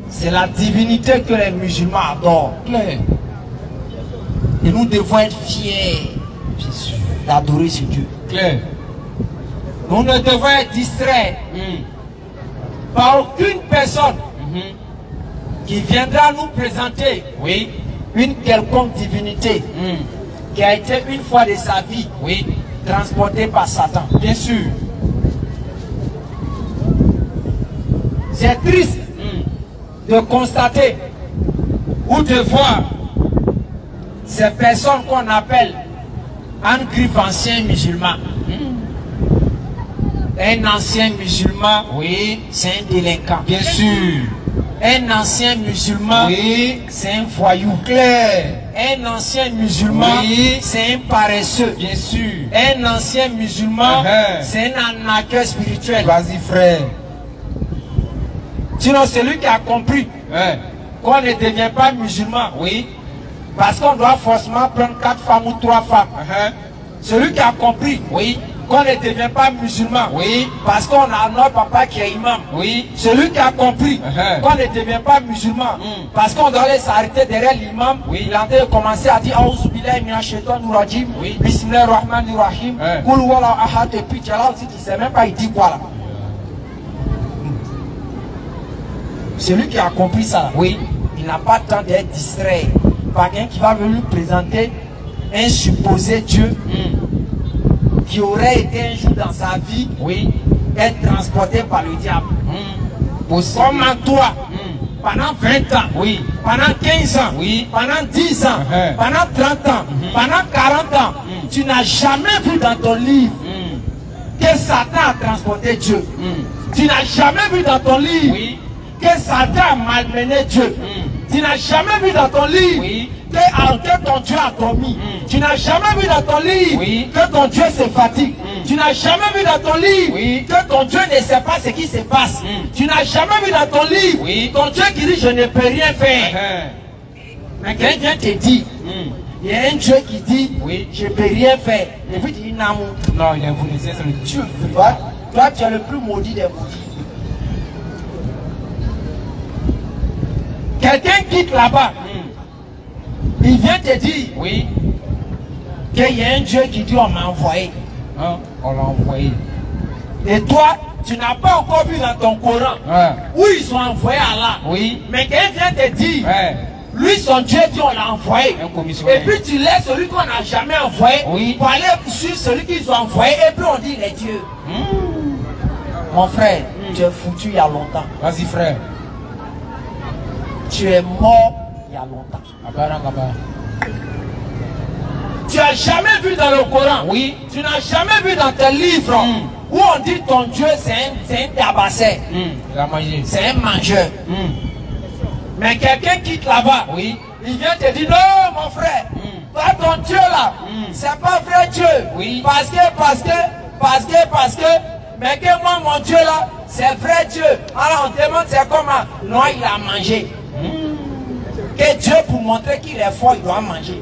c'est la divinité que les musulmans adorent. Et nous devons être fiers d'adorer ce Dieu. Claire. Nous ne devons être distraits par aucune personne qui viendra nous présenter une quelconque divinité qui a été une fois de sa vie transportée par Satan. Bien sûr. C'est triste de constater ou de voir ces personnes qu'on appelle un griffe ancien musulman. Un ancien musulman, oui, c'est un délinquant. Bien sûr. Un ancien musulman, oui, c'est un voyou. Clair. Un ancien musulman, oui, c'est un paresseux. Bien sûr. Un ancien musulman, c'est un arnaqueur spirituel. Vas-y, frère. Sinon, celui qui a compris qu'on ne devient pas musulman, oui, parce qu'on doit forcément prendre 4 femmes ou 3 femmes. Celui qui a compris, oui, qu'on ne devient pas musulman, oui, parce qu'on a notre papa qui est imam, oui. Celui qui a compris qu'on ne devient pas musulman, parce qu'on doit aller s'arrêter derrière l'imam, oui, il a commencé à dire Aouzu billahi minash shaitanir rajim, oui, Bismillahir rahmanir rahim, Kul huwallahu ahad, et puis tu as là aussi, tu sais même pas il dit quoi là. Celui qui a compris ça, oui, il n'a pas le temps d'être distrait par quelqu'un qui va venir présenter un supposé Dieu qui aurait été un jour dans sa vie, oui, être transporté par le diable. Comment toi, pendant 20 ans, oui, pendant 15 ans, oui, pendant 10 ans, pendant 30 ans, pendant 40 ans, tu n'as jamais vu dans ton livre que Satan a transporté Dieu. Tu n'as jamais vu dans ton livre que Satan a malmené Dieu. Tu n'as jamais vu dans ton livre que ton Dieu a dormi. Tu n'as jamais vu dans ton livre que ton Dieu se fatigue. Tu n'as jamais vu dans ton livre que ton Dieu ne sait pas ce qui se passe. Tu n'as jamais vu dans ton livre ton Dieu qui dit je ne peux rien faire. Mais quelqu'un vient te dire, il y a un Dieu qui dit je ne peux rien faire. Et puis tu dis non, il est voulu, c'est le Dieu. Toi tu es le plus maudit des maudits. Quelqu'un quitte là-bas, il vient te dire qu'il y a un Dieu qui dit on m'a envoyé. On l'a envoyé. Et toi, tu n'as pas encore vu dans ton Coran où ils ont envoyé Allah. Mais quelqu'un vient te dire, lui son Dieu dit on l'a envoyé. Et puis tu laisses celui qu'on n'a jamais envoyé pour aller sur celui qu'ils ont envoyé et puis on dit les dieux. Mon frère, tu es foutu il y a longtemps. Vas-y frère. Tu es mort il y a longtemps. Tu n'as jamais vu dans le Coran, tu n'as jamais vu dans tes livres où on dit ton Dieu c'est un tabasseur, c'est un mangeur. Mais quelqu'un quitte là-bas, il vient te dire non mon frère, toi ton Dieu là, c'est pas vrai Dieu, parce que, mais que moi mon Dieu là, c'est vrai Dieu. Alors on demande c'est comment? Non, il a mangé. Que Dieu pour montrer qu'il est fort, il doit manger.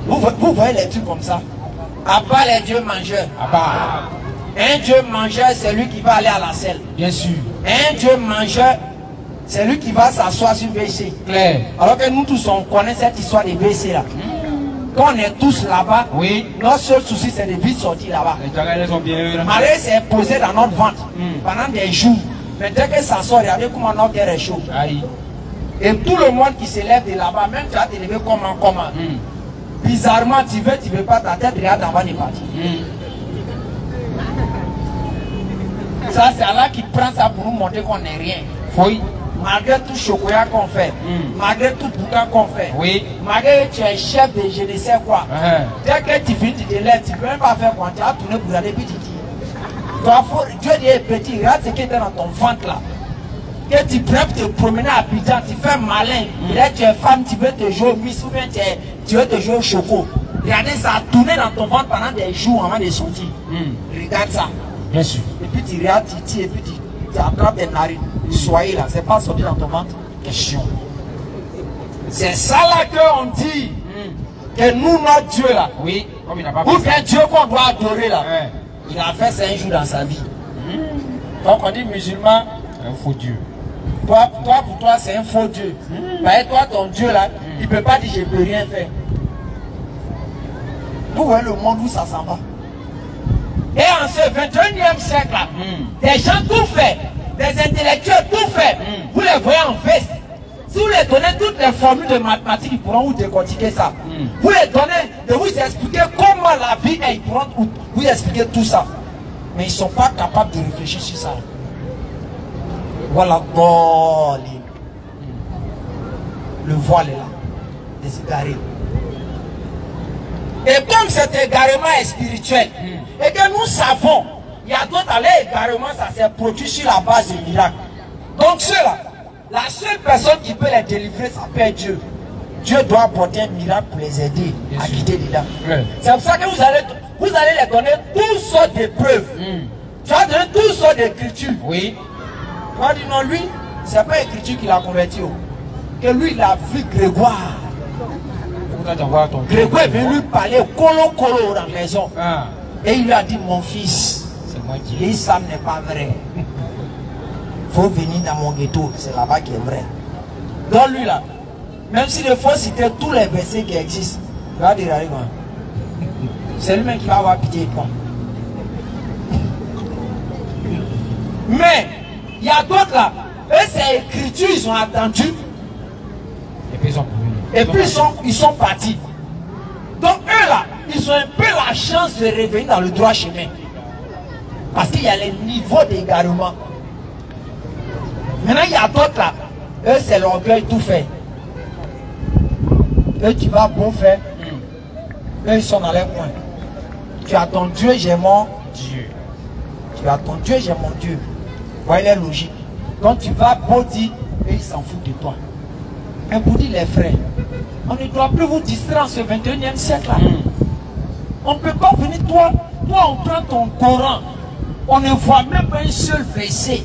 Vous voyez les trucs comme ça. À part les dieux mangeurs. Un Dieu mangeur, c'est lui qui va aller à la selle. Bien sûr. Un Dieu mangeur, c'est lui qui va s'asseoir sur WC. Claire. Alors que nous tous on connaît cette histoire des WC là. quand on est tous là-bas, Oui. notre seul souci c'est de vite sortir là-bas. Les Djagales sont bien heureux. Malgré c'est posé dans notre ventre pendant des jours. Mais dès que ça sort, regardez comment notre cœur est chaud. Aïe. Et tout le monde qui se lève de là-bas, même tu vas te lever comment. Bizarrement, tu veux pas, ta tête regarde en bas des parties. Ça, c'est Allah qui prend ça pour nous montrer qu'on n'est rien. Oui. Malgré tout chocolat qu'on fait, malgré tout boucan qu'on fait, Oui. malgré que tu es chef de je ne sais quoi, dès que tu finis, tu te lèves, tu ne peux même pas faire quoi, tu vas tourner pour aller puis tu dis. Dieu dit petit, regarde ce qui était dans ton ventre là. Que tu prends te promener à Abidjan, tu fais malin. Là tu es femme, tu veux te jouer au miss ou bien tu veux te jouer au choco. Regardez ça a tourné dans ton ventre pendant des jours avant de sortir. Regarde ça. Bien sûr. Et puis tu regardes, tu tires, et puis tu attrapes des narines. Soyez là, c'est pas sorti dans ton ventre. Question. C'est ça là qu'on dit. Que nous, notre Dieu là. Oui. Comme il n'a pas Ou fait bien Dieu qu'on doit adorer là. Ouais. Il a fait ça un jour dans sa vie. Donc on dit musulman. Un faux Dieu. Toi, pour toi, c'est un faux Dieu. Mais toi, ton Dieu là, il ne peut pas dire je ne peux rien faire. Vous voyez le monde où ça s'en va. Et en ce 21e siècle là, des gens tout fait, des intellectuels tout fait, vous les voyez en veste. Si vous les donnez toutes les formules de mathématiques, ils pourront vous décortiquer ça. Vous les donnez de vous expliquer comment la vie est, ils pourront vous expliquer tout ça. Mais ils ne sont pas capables de réfléchir sur ça. Voilà, le voile est là, des égarés. Et comme cet égarement est spirituel, et que nous savons, il y a d'autres égarements, ça s'est produit sur la base du miracle. Donc ceux-là, la seule personne qui peut les délivrer, ça peut être Dieu. Dieu doit apporter un miracle pour les aider à quitter dedans. C'est pour ça que vous allez les donner toutes sortes de preuves. Tu vas donner toutes sortes d'écritures. Oui. Tu vas dire non, lui, c'est pas l'écriture qui l'a converti. Que lui, il a vu Grégoire. Grégoire est venu lui parler colo dans la maison. Et il lui a dit, mon fils, l'islam n'est pas vrai. Il faut venir dans mon ghetto, c'est là-bas qui est vrai. Donc lui là, même s'il faut citer tous les versets qui existent, il va dire, c'est lui-même qui va avoir pitié de toi. Mais, il y a d'autres là, eux ces écritures, ils ont attendu. Et puis ils sont partis. Donc eux là, ils ont un peu la chance de revenir dans le droit chemin. Parce qu'il y a les niveaux d'égarement. Maintenant il y a d'autres là, eux c'est l'orgueil tout fait. Eux tu vas bon faire. Eux ils sont dans les coins. Tu as ton Dieu, j'ai mon Dieu. Tu as ton Dieu, j'ai mon Dieu. Voilà la logique. Donc tu vas beau dire et ils s'en foutent de toi. Et vous dites les frères, on ne doit plus vous distraire en ce 21e siècle là. On ne peut pas venir, toi on prend ton Coran, on ne voit même pas un seul verset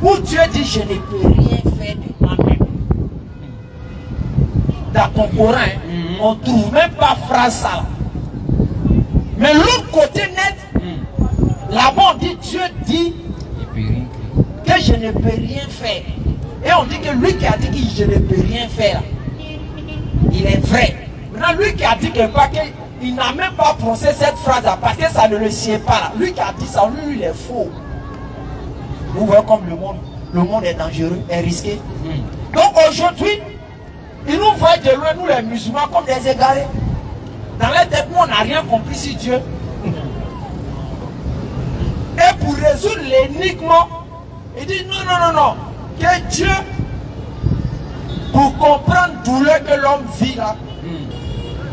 où Dieu dit je ne peux rien faire de moi-même. Dans ton Coran, on ne trouve même pas phrase ça là. Mais l'autre côté net, là-bas on dit Dieu dit que je ne peux rien faire. Et on dit que lui qui a dit que je ne peux rien faire, il est vrai. Maintenant, lui qui a dit que il n'a même pas prononcé cette phrase là, parce que ça ne le sied pas là. Lui qui a dit ça, lui il est faux. Vous voyez comme le monde est dangereux, est risqué. Donc aujourd'hui, ils nous voient de loin, nous les musulmans, comme des égarés. Dans la tête, nous on n'a rien compris sur Dieu. Et pour résoudre l'énigme, il dit non. Que Dieu, pour comprendre la douleur que l'homme vit là,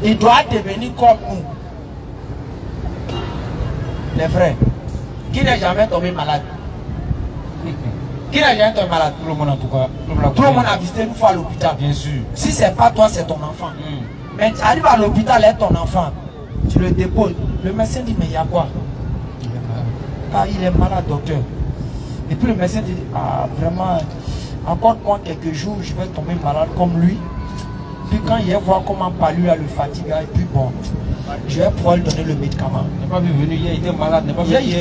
il doit devenir comme nous. Les frères, qui n'est jamais tombé malade? Qui n'a jamais tombé malade? Tout le monde en tout cas. Tout le monde a visité une fois à l'hôpital. Bien sûr. Si c'est pas toi, c'est ton enfant. Mais tu arrives à l'hôpital et ton enfant, tu le déposes. Le médecin dit, mais il y a quoi? Ah, il est malade, docteur. Et puis le médecin dit, ah vraiment, encore moi quelques jours, je vais tomber malade comme lui. Puis quand il va voir comment Palu a le fatigue, et puis bon, je vais pouvoir lui donner le médicament. Il n'est pas venu hier, il était malade. Hier, il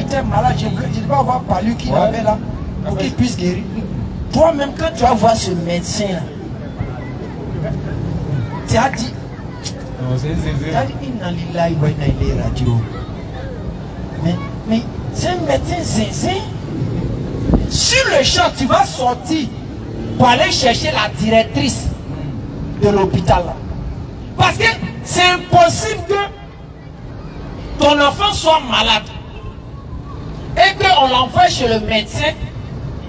était malade, je vais avoir Palu qu'il avait là, pour qu'il puisse guérir. Toi-même, quand tu vas voir ce médecin là, tu as dit, Mais c'est un médecin zinzin. Sur le champ, tu vas sortir pour aller chercher la directrice de l'hôpital. Parce que c'est impossible que ton enfant soit malade et qu'on l'envoie chez le médecin.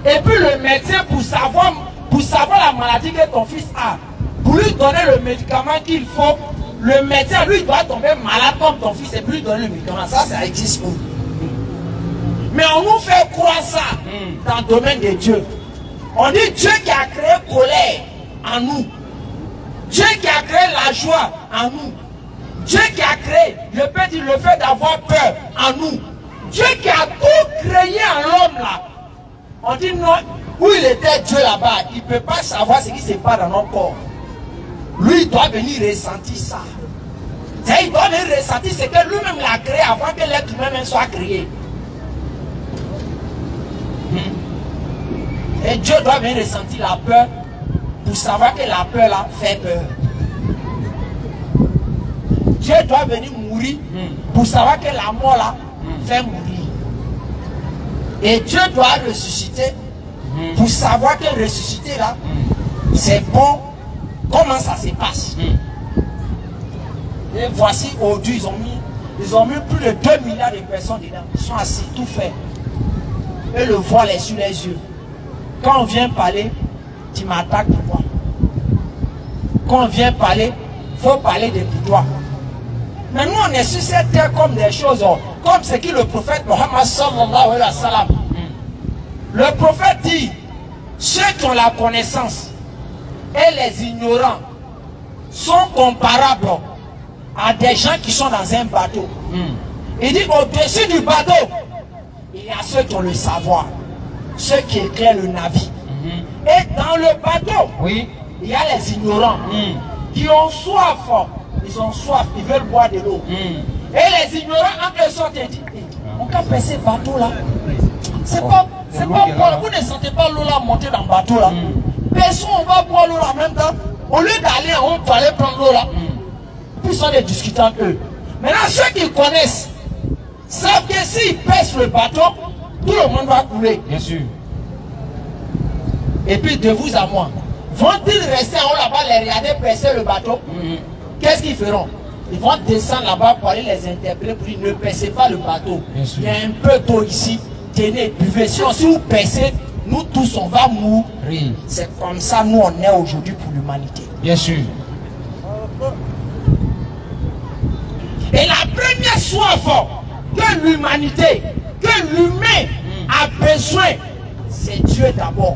Et puis le médecin, pour savoir la maladie que ton fils a, pour lui donner le médicament qu'il faut, le médecin, lui, doit tomber malade comme ton fils et puis lui donner le médicament. Ça existe où? Mais on nous fait croire ça dans le domaine de Dieu. On dit Dieu qui a créé colère en nous. Dieu qui a créé la joie en nous. Dieu qui a créé, je peux dire, le fait d'avoir peur en nous. Dieu qui a tout créé en l'homme là. On dit non, où il était Dieu là-bas, il ne peut pas savoir ce qui se passe dans nos corps. Lui, il doit venir ressentir ça. Il doit venir ressentir ce que lui-même l'a créé avant que l'être humain soit créé. Et Dieu doit venir ressentir la peur pour savoir que la peur là fait peur. Dieu doit venir mourir pour savoir que la mort là fait mourir. Et Dieu doit ressusciter pour savoir que ressusciter là, c'est bon. Comment ça se passe? Et voici aujourd'hui, ils ont mis plus de 2 milliards de personnes dedans. Ils sont assis, tout fait. Et le voile est sur les yeux. Quand on vient parler, tu m'attaques pour moi. Quand on vient parler, il faut parler de toi. Mais nous, on est sur cette terre comme des choses, comme ce que le prophète Mohammed sallallahu alayhi wa sallam. Le prophète dit, ceux qui ont la connaissance et les ignorants sont comparables à des gens qui sont dans un bateau. Il dit, au-dessus du bateau, il y a ceux qui ont le savoir, ceux qui éclairent le navire. Et dans le bateau, il y a les ignorants qui ont soif. Ils ont soif, ils veulent boire de l'eau. Et les ignorants, en eux sortent et disent, on peut passer ce bateau là. C'est pas bon. Vous ne sentez pas l'eau là monter dans le bateau là. Personne, on va boire l'eau là en même temps. Au lieu d'aller, on va aller prendre l'eau là. Puis ils sont des discutants eux. Maintenant, ceux qui connaissent savent que s'ils pèsent le bateau, tout le monde va couler. Bien sûr. Et puis de vous à moi, vont-ils rester en haut là-bas, les regarder pèser le bateau? Qu'est-ce qu'ils feront? Ils vont descendre là-bas pour aller les interpeller pour dire ne pèsez pas le bateau. Il y a un peu d'eau ici. Tenez, buvez. Si vous pèsez, nous tous on va mourir. C'est comme ça nous on est aujourd'hui pour l'humanité. Bien sûr. Et la première soif que l'humanité, que l'humain a besoin, c'est Dieu d'abord.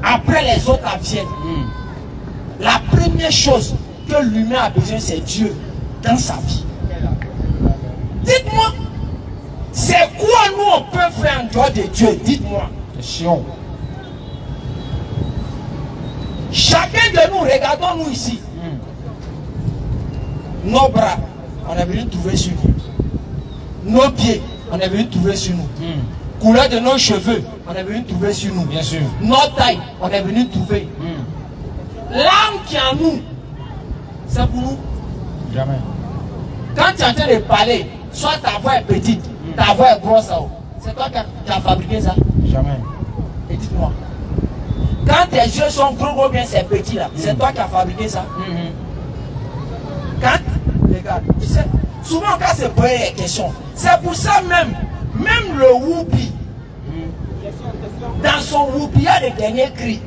Après les autres viennent. La première chose que l'humain a besoin, c'est Dieu dans sa vie. Dites-moi, c'est quoi nous on peut faire en dehors de Dieu? Dites-moi. Chacun de nous, regardons-nous ici. Nos bras, on est venu trouver sur nous. Nos pieds, on est venu trouver sur nous. Couleur de nos cheveux, on est venu trouver sur nous. Bien sûr. Notre taille, on est venu trouver. L'âme qui est en nous, c'est pour nous. Jamais. Quand tu es en train de parler, soit ta voix est petite, ta voix est grosse, c'est toi qui as fabriqué ça? Jamais. Et dites-moi, quand tes yeux sont gros, bien c'est petit là, c'est toi qui as fabriqué ça? Quand, regarde, tu sais, souvent quand c'est poser les questions, c'est pour ça même le whoopi, dans son whoopi, il y a les derniers cris.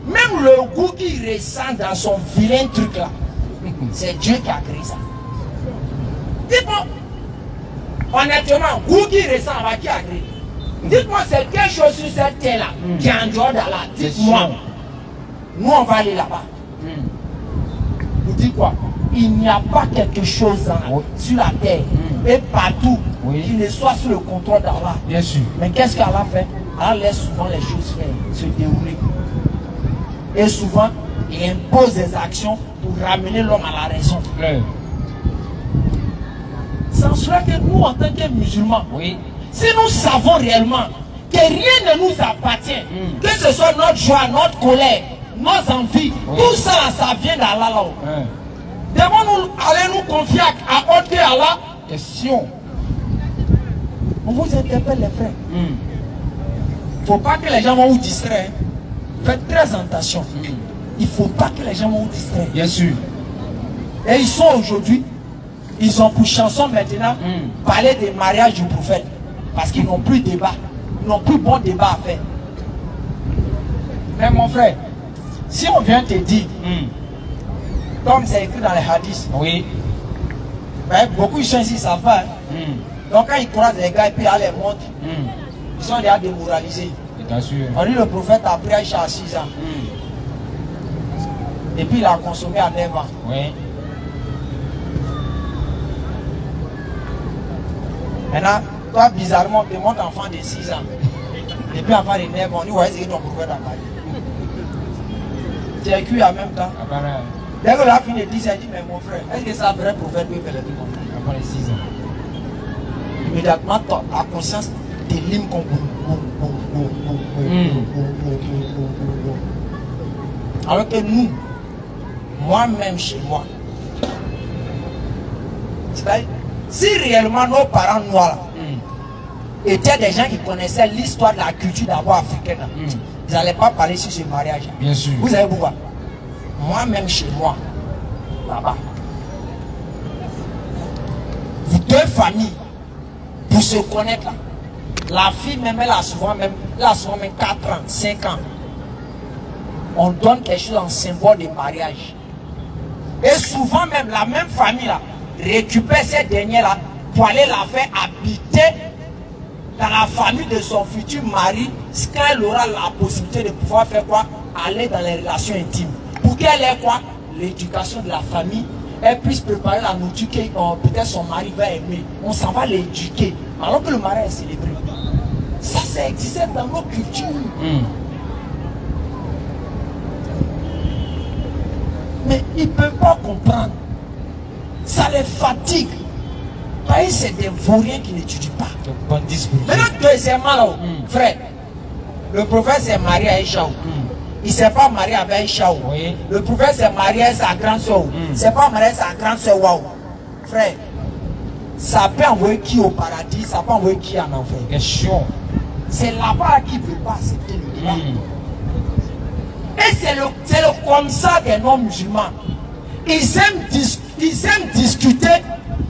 Même le goût qu'il ressent dans son vilain truc là, c'est Dieu qui a créé ça. Dites-moi, honnêtement, goût qu'il ressent là, qui a créé? Dites-moi, c'est quelque chose sur cette terre là, qui est en dehors de là. Dites-moi, nous on va aller là-bas. Vous dites quoi? Il n'y a pas quelque chose sur la terre et partout qui ne soit sous le contrôle d'Allah. Bien sûr. Mais qu'est-ce qu'Allah fait? Allah laisse souvent les choses faire, se dérouler. Et souvent, il impose des actions pour ramener l'homme à la raison. Sans cela que nous, en tant que musulmans, si nous savons réellement que rien ne nous appartient, que ce soit notre joie, notre colère, nos envies, tout ça, ça vient d'Allah. Devons-nous aller nous confier à autre Allah? Question. On vous interpelle les frères. Il ne faut pas que les gens vont vous distraire. Faites très attention. Il ne faut pas que les gens vont vous distraire. Bien sûr. Et ils sont aujourd'hui, ils ont pour chanson maintenant parler des mariages du prophète. Parce qu'ils n'ont plus de débat. Ils n'ont plus bon débat à faire. Mais mon frère, si on vient te dire, comme c'est écrit dans les hadiths, oui. Ben, beaucoup ils sont ici, ça va. Donc quand ils croisent les gars et puis ils les montrent, ils sont déjà démoralisés. On dit le prophète a pris Aïcha à 6 ans. Et puis il a consommé à 9 ans. Oui. Maintenant, toi bizarrement, on te montre enfant de 6 ans. Et puis enfant de 9 ans, on dit ouais, c'est ton prophète a parlé. Tu as cuit en même temps. Dès que la fille de 10 ans, elle dit, mais mon frère, est-ce que c'est un vrai prophète qui fait le truc comme ça? Avant les 6 ans. Immédiatement, ta conscience t'élime comme alors que nous, moi-même chez moi, c'est-à-dire, si réellement nos parents noirs étaient des gens qui connaissaient l'histoire de la culture d'abord africaine, ils n'allaient pas parler sur ce mariage. Bien sûr. Vous savez pourquoi? Moi-même chez moi, là-bas, vous deux familles, pour se connaître là, la fille même, elle a souvent même 4 ans, 5 ans. On donne quelque chose en symbole de mariage. Et souvent même, la même famille là, récupère ces derniers là, pour aller la faire habiter dans la famille de son futur mari, quand elle aura la possibilité de pouvoir faire quoi? Aller dans les relations intimes. Pour qu'elle ait quoi? L'éducation de la famille. Elle puisse préparer la nourriture que peut-être son mari va aimer. On s'en va l'éduquer. Alors que le mariage est célébré. Ça existait dans nos cultures. Mais ils ne peuvent pas comprendre. Ça les fatigue. Parce que c'est des vauriens qui n'étudient pas. Maintenant, deuxièmement, là, frère, le prophète s'est marié à Aïcha. Il ne s'est pas marié avec Aïcha. Oui. Le prophète s'est marié à sa grande soeur. Il ne s'est pas marié à sa grande soeur. Frère, ça peut envoyer qui au paradis, ça peut envoyer qui en enfer. Question. C'est là-bas qui ne veut pas accepter le débat. Et c'est le comme ça des non-musulmans. Ils aiment discuter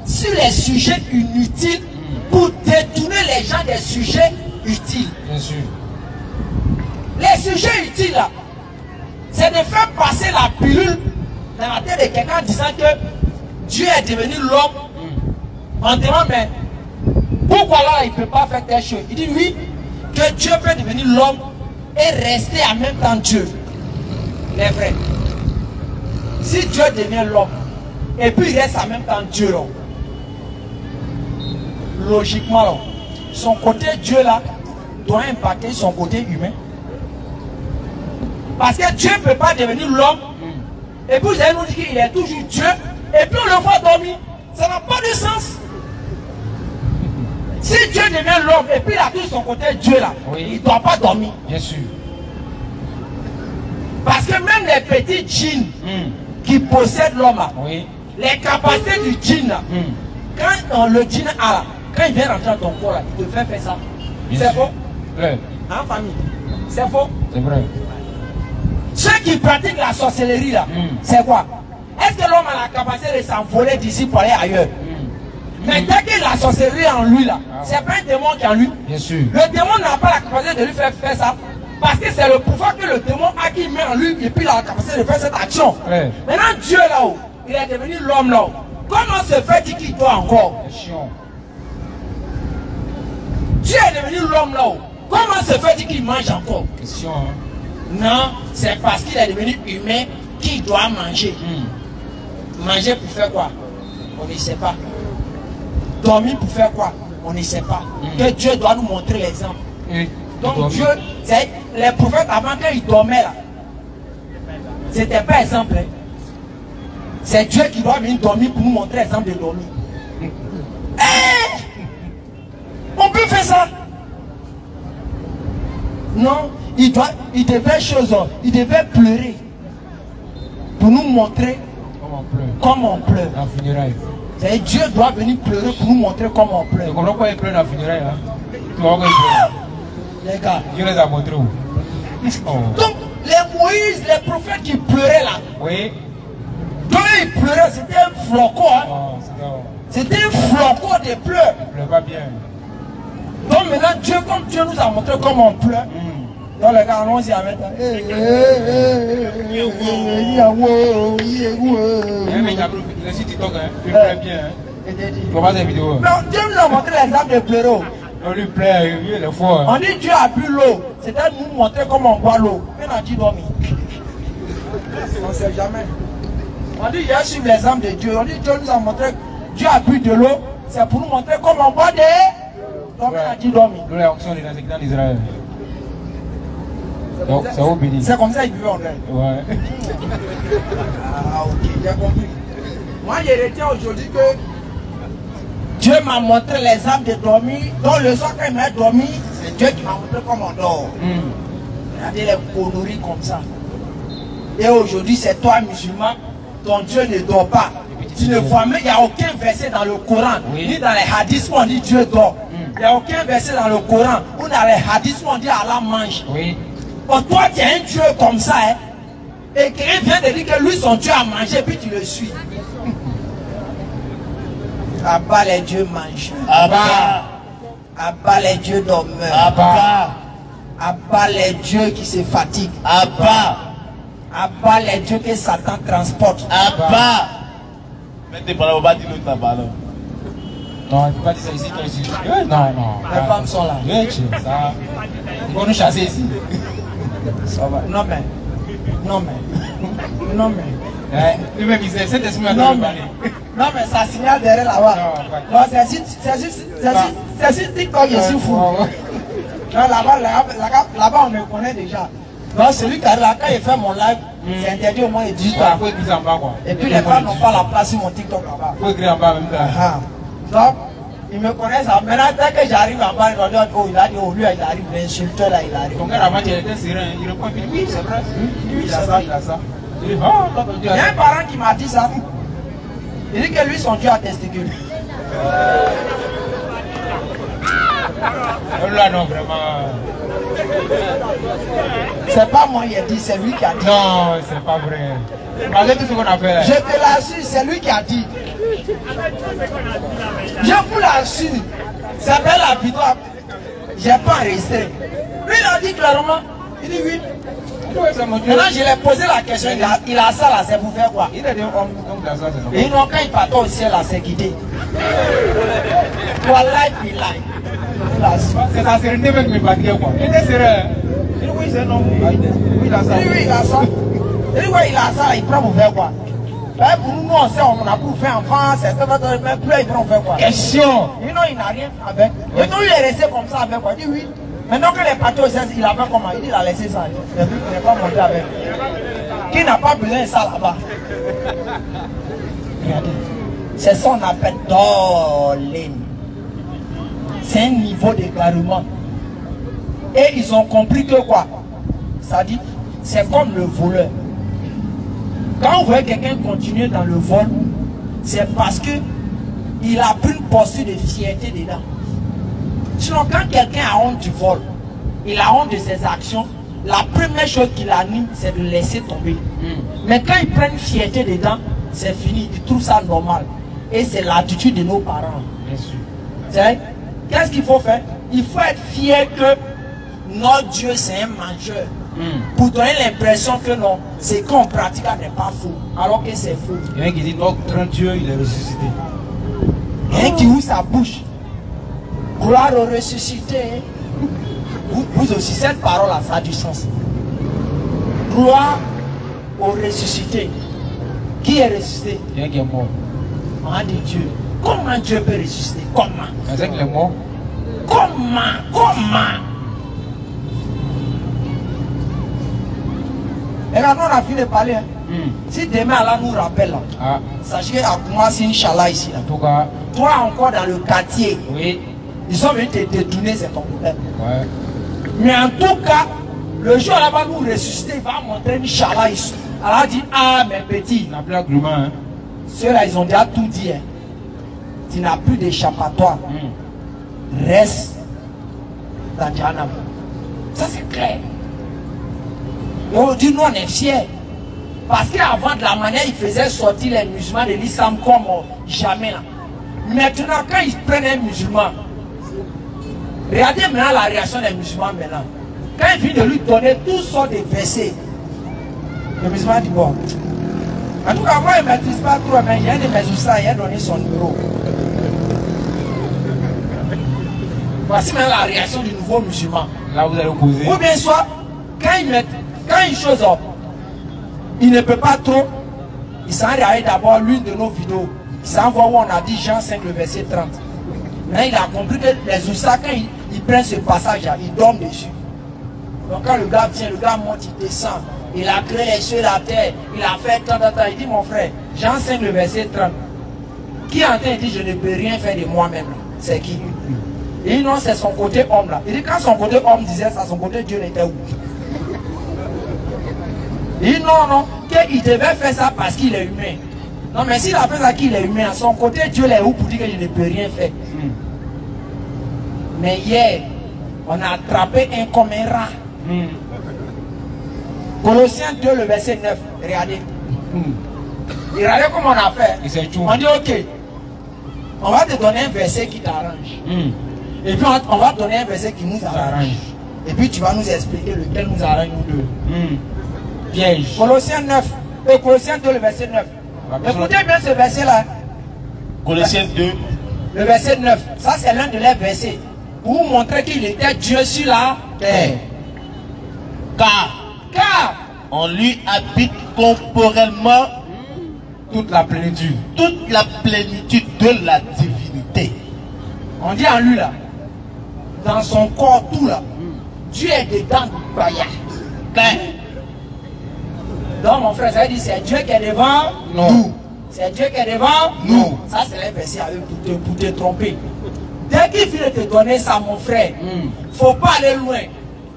sur les sujets inutiles pour détourner les gens des sujets utiles. Bien sûr. Les sujets utiles là, c'est de faire passer la pilule dans la tête de quelqu'un en disant que Dieu est devenu l'homme. En demandant, mais pourquoi là il ne peut pas faire telle chose? Il dit oui, que Dieu peut devenir l'homme et rester en même temps Dieu. Les vrais. Si Dieu devient l'homme et puis il reste en même temps Dieu, là, logiquement, là, son côté Dieu là doit impacter son côté humain. Parce que Dieu ne peut pas devenir l'homme. Et puis vous allez nous dire qu'il est toujours Dieu. Et puis on le voit dormir. Ça n'a pas de sens. Si Dieu devient l'homme et puis il a tout son côté Dieu là, oui, il ne doit pas dormir. Bien sûr. Parce que même les petits djinns qui possèdent l'homme, oui, les capacités du djinn, quand le djinn a là, quand il vient rentrer dans ton corps là, il te fait faire ça. C'est faux? Ouais. En famille. C'est faux? C'est vrai. Ceux qui pratiquent la sorcellerie là, c'est quoi? Est-ce que l'homme a la capacité de s'envoler d'ici pour aller ailleurs? Mais dès que la sorcellerie est en lui là, c'est pas un démon qui est en lui. Bien sûr. Le démon n'a pas la capacité de lui faire ça. Parce que c'est le pouvoir que le démon a qui met en lui et puis il a la capacité de faire cette action. Ouais. Maintenant Dieu là-haut, il est devenu l'homme là-haut. Comment se fait-il qu'il doit encore? Dieu est devenu l'homme là-haut. Comment se fait-il qu'il mange encore? Question. Hein? Non, c'est parce qu'il est devenu humain qu'il doit manger. Manger pour faire quoi? On ne sait pas. Dormir pour faire quoi? On ne sait pas. Que Dieu doit nous montrer l'exemple. Donc Dieu, les prophètes avant quand ils dormaient là, c'était pas exemple. Hein. C'est Dieu qui doit venir dormir pour nous montrer l'exemple de dormir. On peut faire ça? Non, il devait pleurer pour nous montrer Comme on pleure. Dans funérailles. Dieu doit venir pleurer pour nous montrer comment on pleure. Tu comprends pourquoi il pleure dans la funéraille, hein? Tu vois pourquoi il pleure? Les gars. Dieu les a montrés où? Oh. Donc, les Moïse, les prophètes qui pleuraient là. Oui. Quand ils pleuraient, c'était un flocon. Hein? Oh, c'était un flocon de pleurs. Il pleure pas bien. Donc maintenant, Dieu, comme Dieu nous a montré comment on pleure. Donc les gars, allons-y avec ça. Le site TikTok, il pleure bien. Tu vois pas ces vidéos? Non, Dieu nous a montré l'exemple de pleurer. On lui plaît, il est fort. On dit Dieu a bu l'eau. C'était nous montrer comment on boit l'eau. Mais on a dit dormir. On ne sait jamais. On dit j'ai suivi l'exemple de Dieu. On dit Dieu nous a montré Dieu a bu de l'eau. C'est pour nous montrer comment on boit des. Donc on a dit dormir. Nous les fonctions dans l'Israël. Donc c'est au béni. C'est comme ça qu'ils vivent en rêve. Ouais. Ah ok, j'ai compris. Moi je retiens aujourd'hui que Dieu m'a montré l'exemple de dormir. Donc le soir quand il m'a dormi, c'est Dieu qui m'a montré comment on dort. Regardez les conneries comme ça. Et aujourd'hui c'est toi musulman, ton Dieu ne dort pas. Tu ne vois même, il n'y a aucun verset dans le Coran, ni dans les hadiths où on dit Dieu dort. Il n'y a aucun verset dans le Coran ou dans les hadiths où on dit Allah mange. Oui. Bon, toi tu es un Dieu comme ça, hein, et quelqu'un vient de dire que lui son Dieu a mangé, puis tu le suis. Abat les dieux mangeurs. Abat les dieux dormeurs. Abat les dieux qui se fatiguent. Abat les dieux que Satan transporte. Mettez par là, on va dire l'autre là-bas. Non, il ne peut pas dire ça ici, toi ici. Non. Les femmes sont là. Ça. Ils vont nous chasser ici. Ça va. Non mais. Lui-même, il sait, cet esprit Non mais ça signale derrière là-bas. Non, c'est juste TikTok, je suis fou. Non, là-bas on me connaît déjà. Donc celui qui arrive là, quand il fait mon live, c'est interdit au moins 18 ans. Faut écrire en bas quoi. Et puis les femmes n'ont pas la place sur mon TikTok là-bas. Faut écrire en bas en même temps. Donc, ils me connaissent. Maintenant, dès que j'arrive en bas, ils vont dire, oh, il a dit, oh, lui, il arrive, l'insulteur là, il arrive. Ton gars avant, il était serein, il répond, il dit, oui, c'est vrai. Il a ça. Il dit, il y a un parent qui m'a dit ça. Il dit que lui, son Dieu a testicule. Là, non, vraiment. C'est pas moi qui ai dit, c'est lui qui a dit. Non, c'est pas vrai. Malgré tout ce qu'on a fait là. Je te l'assure, c'est lui qui a dit. Je vous l'assure. C'est belle la vidéo. J'ai pas enregistré. Lui, il a dit clairement. Il dit oui. Maintenant, je lui ai posé la question. Il a ça là, c'est pour faire quoi? Il a dit, on a ça, c'est normal. Et non, quand il partait au ciel, là, c'est quitté. Voilà, il a. C'est sa sérénité même qui me fatiguait quoi. Il était serein. Il dit oui, c'est non. Oui, il a ça. Oui, il a ça. Il dit oui, il a ça, il prend pour faire quoi? Ben, pour nous, on sait, on a pour faire enfant, c'est ça, mais plus il prend faire quoi? Question. Il non, il n'a rien fait avec. Et donc, il est resté comme ça avec quoi? Il dit oui. Maintenant que les partis au ciel, il a fait comment? Il dit il a laissé ça. Il n'est pas monté avec. Qui n'a pas besoin de ça là-bas? Regardez. C'est ça qu'on appelle Dolin. C'est un niveau d'égarement. Et ils ont compris que quoi? Ça dit, c'est comme le voleur. Quand on voit quelqu'un continuer dans le vol, c'est parce que il a pris une posture de fierté dedans. Sinon, quand quelqu'un a honte du vol, il a honte de ses actions, la première chose qui l'anime, c'est de laisser tomber. Mais quand il prend une fierté dedans, c'est fini, il trouve ça normal. Et c'est l'attitude de nos parents. Bien sûr. C'est vrai? Qu'est-ce qu'il faut faire? Il faut être fier que notre Dieu c'est un mangeur. Pour donner l'impression que non, ce qu'on pratique n'est pas faux. Alors que c'est faux. Il y a un qui dit notre Dieu il est ressuscité. Il y a un qui ouvre sa bouche. Gloire au ressuscité. Vous aussi, cette parole là, ça a du sens. Gloire au ressuscité. Qui est ressuscité? Il y a un qui est mort. On dit Dieu. Comment Dieu peut ressusciter? Comment? C'est qu'il est mort. Comment? Et maintenant on a fini de parler. Hein. Si demain Allah nous rappelle là, sachez qu'à commencer Inch'Allah ici là. En tout cas. Toi encore dans le quartier. Oui. Ils sont venus te détourner, c'est ton problème. Ouais. Mais en tout cas, le jour où Allah va nous ressusciter, il va montrer Inch'Allah ici. Allah dit, ah mes petits. On a plus l'agrément hein. Ceux-là, ils ont déjà tout dit. Hein. Tu n'as plus d'échappatoire. Reste dans Jahannam. Ça, c'est clair. Et aujourd'hui, nous, on est fiers. Parce qu'avant, de la manière, ils faisaient sortir les musulmans de l'islam comme jamais. Là. Maintenant, quand ils prennent un musulman, regardez maintenant la réaction des musulmans maintenant. Quand il vient de lui donner toutes sortes de versets, le musulman dit bon. En tout cas, moi, il ne maîtrise pas trop, mais il y a des musulmans, il a donné son numéro. Voici maintenant la réaction du nouveau musulman. Là, vous allez opposer. Ou bien soit, quand une chose, il ne peut pas trop, il s'en regarde d'abord l'une de nos vidéos. Il s'en va où on a dit Jean 5, le verset 30. Mais il a compris que les oussas, quand ils prennent ce passage-là, ils dorment dessus. Donc quand le gars vient, le gars monte, il descend. Il a créé les cieux et la terre. Il a fait tant. Il dit, mon frère, Jean 5, le verset 30. Qui est en train de dire, je ne peux rien faire de moi-même? C'est qui? Il dit, non, c'est son côté homme là. Il dit, quand son côté homme disait ça, son côté Dieu n'était où? Il dit, non, qu'il devait faire ça parce qu'il est humain. Non, mais s'il a fait ça qu'il est humain, son côté Dieu l'est où pour dire que je ne peux rien faire? Mais hier, on a attrapé un comme un rat. Colossiens 2, le verset 9. Regardez. Regardez comment on a fait. On dit, ok, on va te donner un verset qui t'arrange. Et puis on va te donner un verset qui nous arrange. Et puis tu vas nous expliquer lequel nous arrange nous deux. Piège. Colossiens 9. Colossiens 2, le verset 9. Écoutez bien ce verset-là. Colossiens 2. Le verset 9. Ça, c'est l'un de leurs versets. Pour vous montrer qu'il était Dieu sur la terre. Car on lui habite corporellement toute la plénitude. Toute la plénitude de la divinité. On dit en lui là. Dans son corps tout là. Dieu est dedans. Donc mon frère, ça veut dire c'est Dieu qui est devant nous. C'est Dieu qui est devant nous. Ça c'est un verset pour te tromper. Dès qu'il finit de te donner ça mon frère, faut pas aller loin.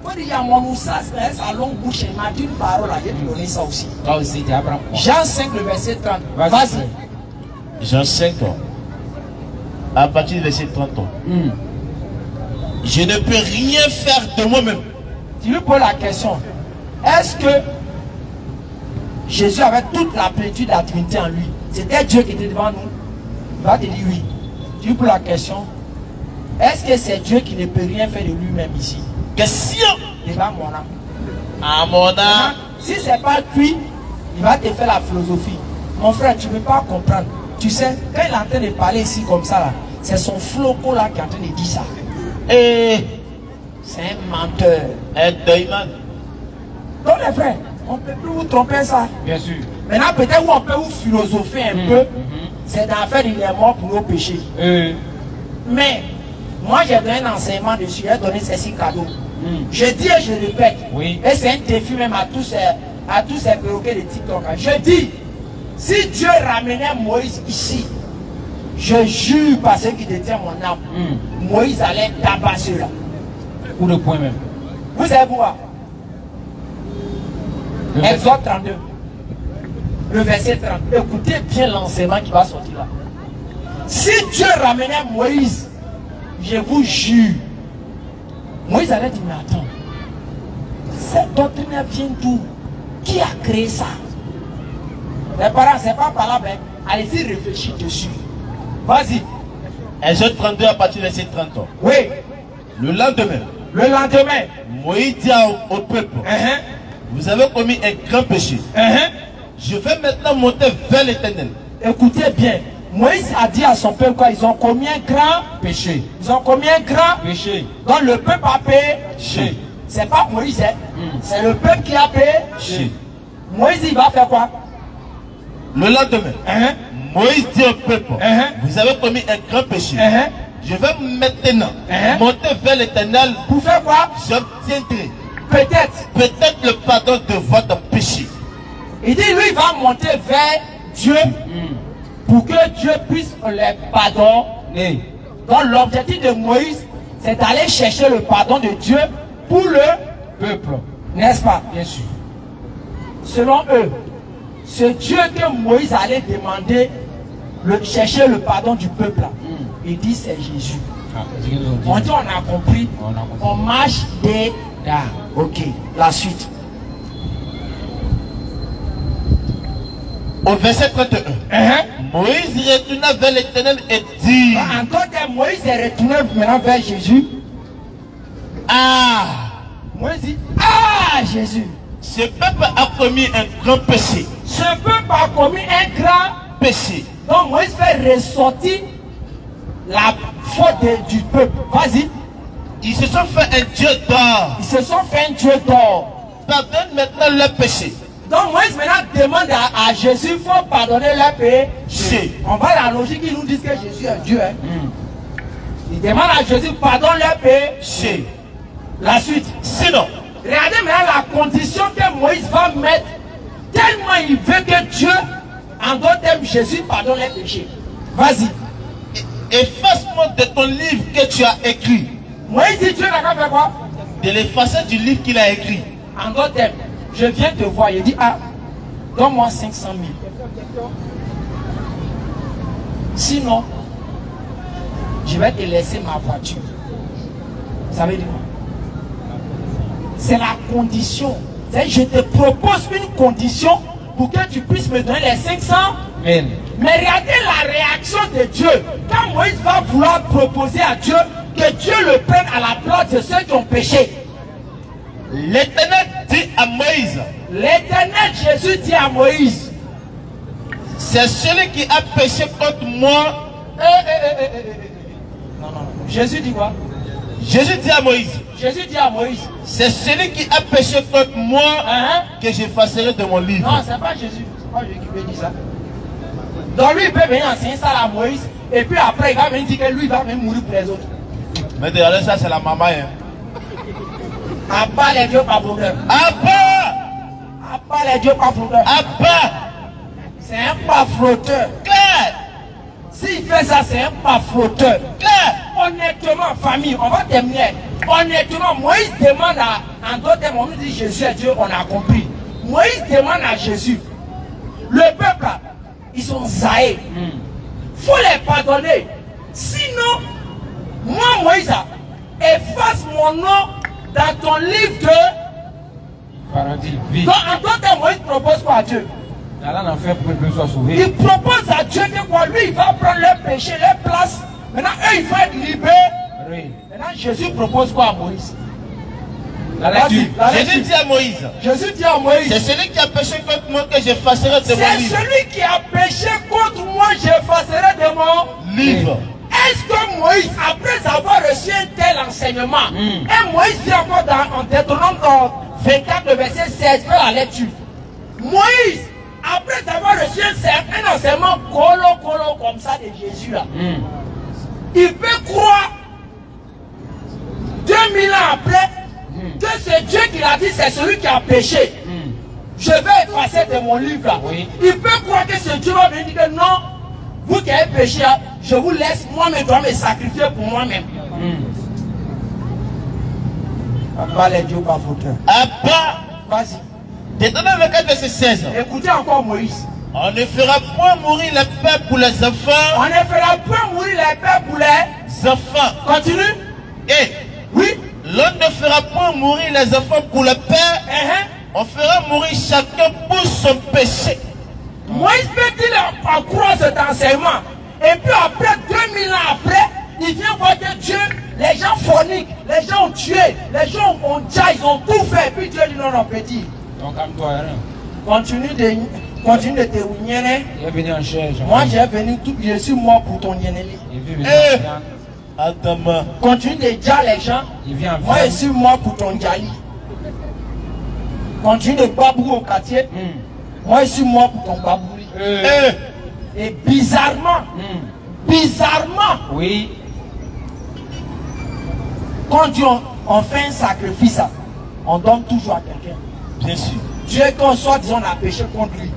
Faut dire il y a mon oussa, c'est sa longue bouche, il m'a dit une parole, je vais te donner ça aussi. Toi aussi, tu apprends. Jean 5, le verset 30. Vas-y. Jean 5, à partir du verset 30. Je ne peux rien faire de moi-même. Tu lui poses la question. Est-ce que Jésus avait toute la plénitude de la divinité en lui? C'était Dieu qui était devant nous? Il va te dire oui. Tu lui poses la question. Est-ce que c'est Dieu qui ne peut rien faire de lui-même ici? Question. Il va mon âme. À mon âme. Si ce n'est pas lui, il va te faire la philosophie. Mon frère, tu ne peux pas comprendre. Tu sais, quand il est en train de parler ici comme ça, là, c'est son floco là qui est en train de dire ça. Et c'est un menteur. Un deuilman. Donc les frères, on ne peut plus vous tromper ça. Bien sûr. Maintenant, peut-être où on peut vous philosopher un peu, c'est d'en faire il est mort pour nos péchés. Mais, moi j'ai donné un enseignement dessus, j'ai donné ces 6 cadeaux. Je dis et je répète, et c'est un défi même à tous ces perroquets de TikTok. Je dis, si Dieu ramenait Moïse ici, je jure par ce qui détient mon âme, Moïse allait tabasser là. Ou le point même. Vous savez quoi? Exode 32. Le verset 30. Écoutez bien l'enseignement qui va sortir là. Si Dieu ramenait Moïse, je vous jure, Moïse allait dire, mais attends, cette doctrine vient d'où? Qui a créé ça? Les parents, c'est pas parlable, hein? Allez-y réfléchir dessus. Vas-y. Exode 32 à partir du verset 30. Oui. Le lendemain, Moïse dit au peuple, vous avez commis un grand péché. Je vais maintenant monter vers l'Éternel. Écoutez bien. Moïse a dit à son peuple quoi? Ils ont commis un grand péché. Ils ont commis un grand péché. Donc le peuple a péché. C'est pas Moïse, hein? C'est le peuple qui a péché. Moïse, il va faire quoi? Le lendemain, Moïse dit au peuple, vous avez commis un grand péché. Je vais maintenant monter vers l'Éternel. Pour faire quoi? J'obtiendrai peut-être le pardon de votre péché. Il dit, lui, il va monter vers Dieu pour que Dieu puisse les pardonner. Donc l'objectif de Moïse, c'est d'aller chercher le pardon de Dieu pour le peuple. N'est-ce pas? Bien sûr. Selon eux, ce Dieu que Moïse allait demander, chercher le pardon du peuple là, il dit c'est Jésus. On dit on a compris, on marche des là. Ok, la suite. Au verset 31, Moïse retourna vers l'Éternel et dit, encore que Moïse est retourné maintenant vers Jésus. Ah, Moïse dit, ah Jésus, ce peuple a commis un grand péché. Ce peuple a commis un grand péché. Donc Moïse fait ressortir la faute du peuple. Vas-y. Ils se sont fait un Dieu d'or. Ils se sont fait un Dieu d'or. Pardonne maintenant leur péché. Donc Moïse maintenant demande à Jésus, il faut pardonner leur péché. On va à la logique, ils nous disent que Jésus est Dieu. Hein? Il demande à Jésus, pardonne leur péché. La suite. Sinon, regardez maintenant la condition que Moïse va mettre. Tellement il veut que Dieu, en d'autres termes, Jésus pardonne les péchés. Vas-y. Efface-moi de ton livre que tu as écrit. Moïse dit, Dieu n'a qu'à faire quoi? De l'effacer du livre qu'il a écrit. En d'autres termes, je viens te voir. Il dit, ah, donne-moi 500 000. Sinon, je vais te laisser ma voiture. Ça veut dire quoi? C'est la condition. Je te propose une condition pour que tu puisses me donner les 500 000. Mais regardez la réaction de Dieu. Quand Moïse va vouloir proposer à Dieu que Dieu le prenne à la place de ceux qui ont péché. L'Éternel dit à Moïse. L'Éternel Jésus dit à Moïse. C'est celui qui a péché contre moi. Non, non. Jésus dit quoi? Jésus dit à Moïse. Jésus dit à Moïse. C'est celui qui a péché contre moi que j'effacerai de mon livre. Non, c'est pas Jésus. C'est pas Jésus qui veut dire ça. Donc lui, il peut venir enseigner ça à Moïse. Et puis après, il va venir dire que lui, il va venir mourir pour les autres. Mais derrière ça, c'est la maman. Hein. À part les dieux pas problème. À part les dieux pas problème. C'est un pas flotteur. Claire. S'il fait ça, c'est un pas flotteur. Claire. Honnêtement, famille, on va terminer. Honnêtement, Moïse demande à, en d'autres termes, on nous dit Jésus est Dieu, on a compris. Moïse demande à Jésus, le peuple, ils sont zaïs. Il faut les pardonner. Sinon, moi, Moïse, efface mon nom dans ton livre de paradis. Donc, en d'autres termes, Moïse propose quoi à Dieu? Il propose à Dieu que quoi? Lui, il va prendre leur péché, leur place. Maintenant, eux, ils vont être libérés. Maintenant, Jésus propose quoi à Moïse? Jésus dit à Moïse. Jésus dit à Moïse. C'est celui qui a péché contre moi que j'effacerai de mon livre. C'est celui qui a péché contre moi, j'effacerai de mon livre. Est-ce que Moïse, après avoir reçu un tel enseignement, et Moïse dit encore en Deutéronome 24, le verset 16, fais la lecture. Moïse, après avoir reçu un enseignement colo comme ça de Jésus là, il peut croire 2000 ans après que c'est Dieu qui l'a dit, c'est celui qui a péché. Je vais effacer de mon livre là. Il peut croire que ce Dieu va venir dire que non, vous qui avez péché, je vous laisse, moi-même, je dois me sacrifier pour moi-même. Abba les dieux pas fauteurs. Abba. Vas-y. Deutéronome 24, verset 16. Écoutez encore Moïse. On ne fera point mourir les pères pour les enfants. On ne fera point mourir les pères pour les enfants. Continue. Et oui. L'on ne fera point mourir les enfants pour le père. On fera mourir chacun pour son péché. Moïse peut-il en croire cet enseignement? Et puis après, 2000 ans après, il vient voir que Dieu, les gens forniquent, les gens ont tué, les gens ont déjà, ils ont tout fait. Et puis Dieu dit non, non, petit. Donc, calme-toi, rien. Continue de te ouigner. Il est venu en chair. Moi, je suis mort pour ton yénéli. Adama. Continue de dire les gens. Moi, je suis mort pour ton djali. Continue de babou au quartier. Moi, je suis mort pour ton babouri. Et bizarrement, oui. Quand Dieu on fait un sacrifice, on donne toujours à quelqu'un. Bien sûr. Dieu, quand soit disons, on a péché contre lui.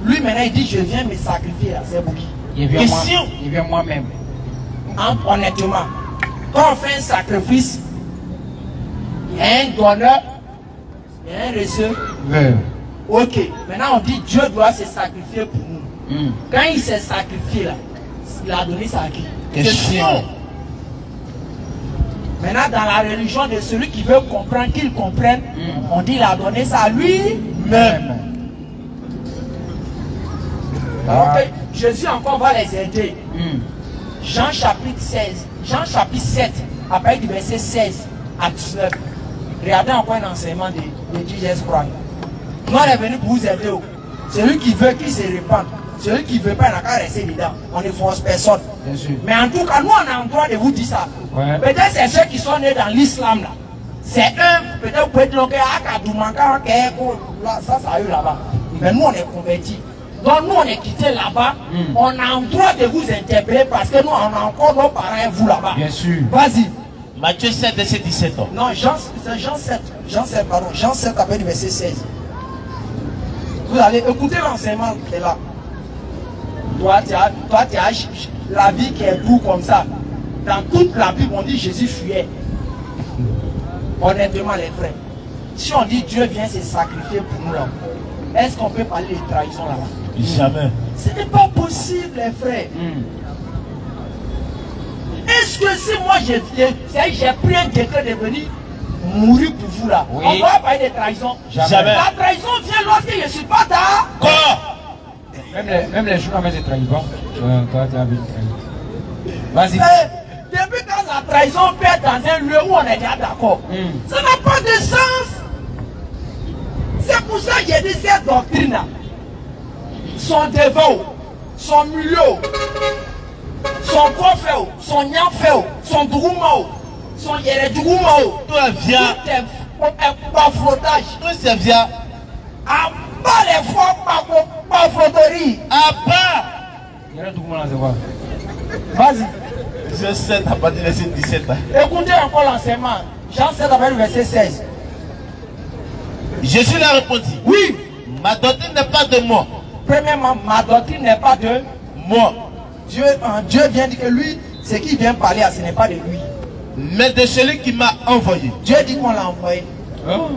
Lui, maintenant, il dit, je viens me sacrifier à Zebouki. Il vient moi-même. Honnêtement, quand on fait un sacrifice, il y a un donneur, il y a un receveur. Ok, maintenant on dit Dieu doit se sacrifier pour nous. Quand il s'est sacrifié là, il a donné ça à qui? Question. Maintenant dans la religion de celui qui veut comprendre, qu'il comprenne, on dit il a donné ça à lui-même. Ok, Jésus encore va les aider. Jean chapitre 16, Jean chapitre 7, après du verset 16 à 19. Regardez encore un enseignement de Jesus Christ. Nous on est venu pour vous aider. Celui qui veut qu'il se répande. Celui qui ne veut pas, il n'a qu'à rester dedans. On ne force personne. Bien sûr. Mais en tout cas, nous on a le droit de vous dire ça. Ouais. Peut-être c'est ceux qui sont nés dans l'islam là. C'est eux, peut-être vous pouvez dire que ça a eu là-bas. Mais nous on est convertis. Donc nous on est quittés là-bas. On a le droit de vous interpeller parce que nous on a encore nos parents et vous là-bas. Bien sûr. Vas-y. Matthieu 7, verset 17. Non, Jean 7. Jean 7 après le verset 16. Vous allez écouter l'enseignement qui est là. Toi, tu as la vie qui est doux comme ça. Dans toute la Bible, on dit Jésus fuyait. Honnêtement, les frères. Si on dit Dieu vient se sacrifier pour nous là, est-ce qu'on peut parler de trahison là-bas? Jamais. Ce n'est pas possible, les frères. Est-ce que si moi j'ai pris un décret de venir mourir pour vous là, oui, on va parler de trahison? Jamais. La trahison vient lorsque je ne suis pas d'accord. Même les journalistes ne trahissent pas. Toi, tu as vu trahir. Vas-y. Depuis quand la trahison peut être dans un lieu où on est déjà d'accord, ça n'a pas de sens. C'est pour ça que j'ai dit cette doctrine là. Son devant, son milieu, son profil, son nyafel, son droumao, son yéredroumao, Tout est via. tout est baflotage. Tout c'est via. À bas les fois bafloterie. À part. Il y a tout le monde là, c'est quoi? Vas-y. Jean 7 à partir du verset 17. Écoutez encore l'enseignement. Jean 7 avec le verset 16. Jésus leur répondit. Oui. Ma doctrine n'est pas de moi. Premièrement, ma doctrine n'est pas de Moi. Dieu vient dire que lui, ce qui vient parler, ce n'est pas de lui. Mais de celui qui m'a envoyé. Dieu dit qu'on l'a envoyé. Oh.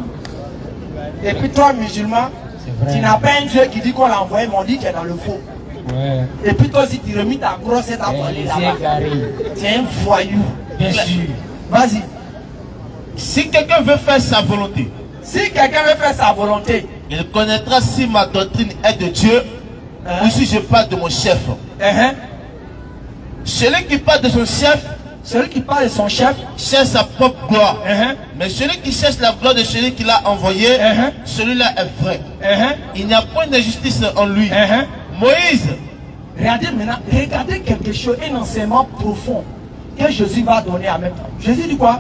Et puis toi, musulman, tu n'as pas un Dieu qui dit qu'on l'a envoyé, mais on dit qu'il est dans le faux. Ouais. Et puis toi aussi, tu remis ta grosse tête à parler là-bas. Tu es un voyou. Bien sûr. Vas-y. Si quelqu'un veut faire sa volonté, Si quelqu'un veut faire sa volonté, il connaîtra si ma doctrine est de Dieu ou si je parle de mon chef. Celui qui parle de son chef, celui qui parle de son chef, cherche sa propre gloire. Mais celui qui cherche la gloire de celui qui l'a envoyé, celui-là est vrai. Il n'y a point d'injustice en lui. Moïse. Regardez maintenant, regardez quelque chose, un enseignement profond que Jésus va donner en même temps. Jésus dit quoi?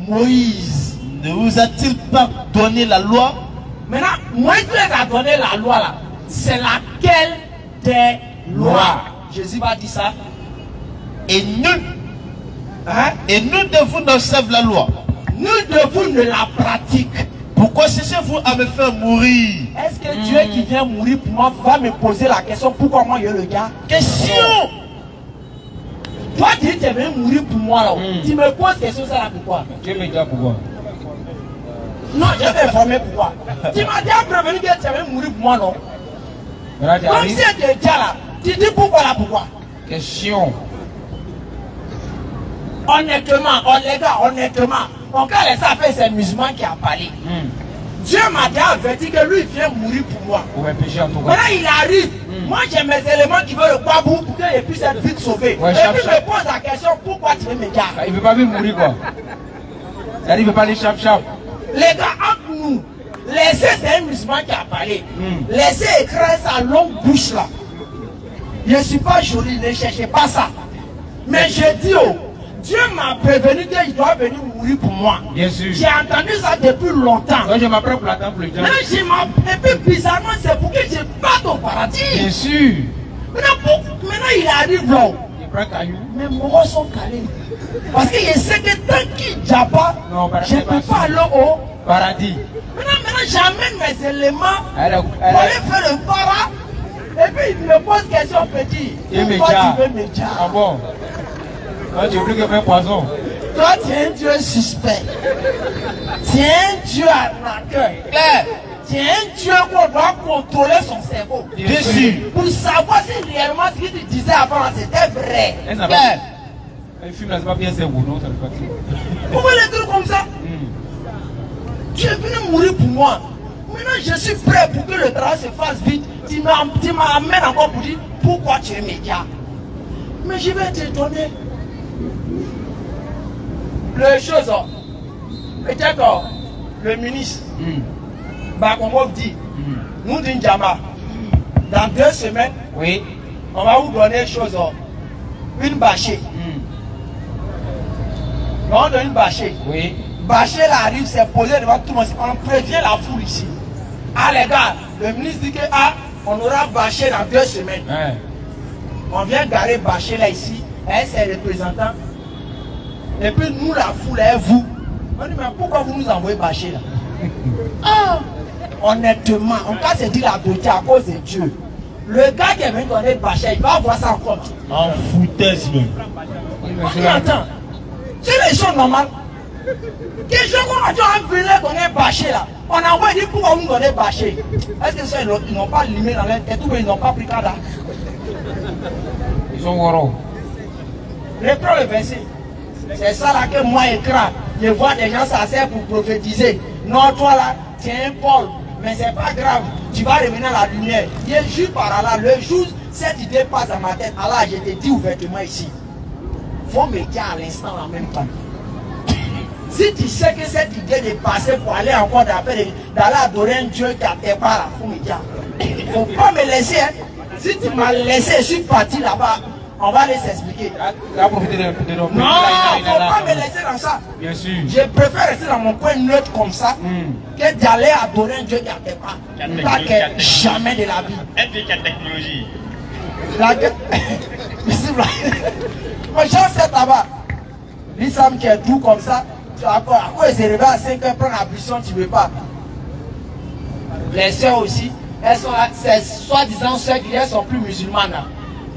Moïse. Ne vous a-t-il pas donné la loi? Maintenant, Moïse les a donné la loi là. C'est laquelle des lois? Jésus va dire ça. Et nul de vous n'observe la loi. Nul de vous ne la pratique. Pourquoi cherchez-vous à me faire mourir? Est-ce que Dieu qui vient mourir pour moi va me poser la question pourquoi moi je le gars? Question. Toi tu dis que tu viens mourir pour moi là. Tu me poses question ça là pourquoi? Dieu me dit pourquoi? Non, je vais informer pourquoi. Tu m'as déjà prévenu que tu viens mourir pour moi non? Comme si tu es déjà là. Tu dis pourquoi là pourquoi? Question. Honnêtement, les gars, honnêtement, on quand les affaires c'est musulman qui a parlé. Dieu m'a déjà averti que lui vient mourir pour moi. Maintenant il arrive. Moi j'ai mes éléments qui veulent le babou pour qu'il puisse être vite sauvé. Ouais, et puis je me pose la question pourquoi tu veux me dire? Il ne veut pas mourir quoi. Il ne veut pas aller chap. Les gars, entre nous, laissez c'est un musulman qui a parlé. Laissez écrire sa longue bouche là. Je ne suis pas joli, ne cherchez pas ça. Mais je dis Dieu m'a prévenu qu'il doit venir mourir pour moi. Bien sûr. J'ai entendu ça depuis longtemps. Donc je m'apprends pour l'attendre pour le temps. Et puis bizarrement, c'est pour que je parte au paradis. Bien sûr. Maintenant il arrive là. Il prend caillou. Mes moraux sont calés. Parce que je sais que tant qu'il n'y a pas, je ne peux pas aller au paradis. Maintenant j'amène mes éléments pour aller faire le para. Et puis il me pose question petit. Pourquoi tu veux me dire? Ah bon? Toi tu veux plus que faire poison. Toi tu es un Dieu suspect. Tu es un Dieu arnaqueur. Tu c'est un Dieu qu'on doit contrôler son cerveau. Bien sûr. Pour savoir si réellement ce qu'il te disait avant c'était vrai. Le film là, c'est pas bien, c'est vous, non? Pourquoi les trucs comme ça? Tu es venu mourir pour moi. Maintenant, je suis prêt pour que le travail se fasse vite. Tu m'amènes encore pour dire pourquoi tu es média. Mais je vais te donner les choses. Peut-être le ministre, Bakomov dit, nous d'une Djama, dans 2 semaines, oui, on va vous donner une chose, une bâchée. On va donner une bâchée. Oui. Bâchée là arrive, c'est posé devant tout le monde. On prévient la foule ici. Ah les gars, le ministre dit que on aura bâché dans 2 semaines. Ouais. On vient garer bâché là ici, et ses représentants. Et puis nous la foule et vous. On dit mais pourquoi vous nous envoyez bâché là? Honnêtement, on va se dire la vérité à cause de Dieu. Le gars qui est venu donner bâché, il va voir ça encore. En foutaise même. Attends, c'est les choses normales. Quel jour qu'on a dit on venait donner bâché là? On a envoyé dire pourquoi vous donnez bâché. Est-ce que ça ils n'ont pas limé dans leur tête ou ils n'ont pas pris cadre? Ils sont warros. Reprends le verset. C'est ça là que moi écran. Je vois des gens s'asseoir pour prophétiser. Non, toi là, tu es un Paul. Mais c'est pas grave. Tu vas revenir à la lumière. Je jure par Allah, le jour cette idée passe à ma tête, Allah, je te dis ouvertement ici. Faut me dire à l'instant en même temps. Si tu sais que cette idée de passer pour aller encore d'aller adorer un Dieu qui a tes pas là, faut me dire. Faut pas me laisser. Hein. Si tu m'as laissé, je suis parti là-bas. On va aller s'expliquer. Là, profiter de non, il ne faut pas me laisser dans ça. Bien sûr. Je préfère rester dans mon coin neutre comme ça que d'aller adorer un Dieu qui a tes pas. Pas que jamais de la vie. Un Dieu qui a technologie. La gueule. Moi, j'en sais là-bas. L'islam qui est tout comme ça. À quoi ils se réveillent à 5 h, prendre la buisson, tu ne veux pas. Les soeurs aussi, elles sont là, c'est soi-disant soeurs qui sont plus musulmanes. Là.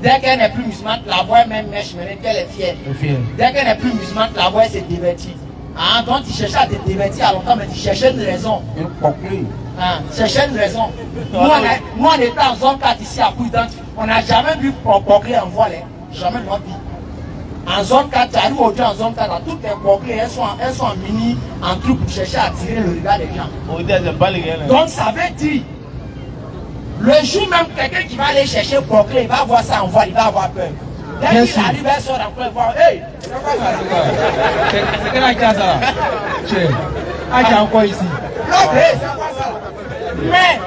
Dès qu'elle n'est plus musulmane, la voix même mèche, mais qu'elle est fière. Dès qu'elle n'est plus musulmane, la voix s'est divertie. Ah, donc tu cherchais à te divertir à longtemps, mais tu cherchais une raison. Tu cherchais une raison. Nous, on était en zone 4 ici à Pouydant. On n'a jamais vu Poclé en voile. Jamais de notre vie. En zone 4, tu arrives aujourd'hui en zone 4, là, toutes les Poclés, elles sont en mini, en truc pour chercher à attirer le regard des gens. Donc ça veut dire, le jour même, quelqu'un qui va aller chercher Poclé, il va voir ça en voile, il va avoir peur. Dès qu'il arrive, elle sort encore, il va voir, hey, c'est quoi ça? C'est quel âge ça? Âge encore ici. Non, c'est quoi ça? Mais,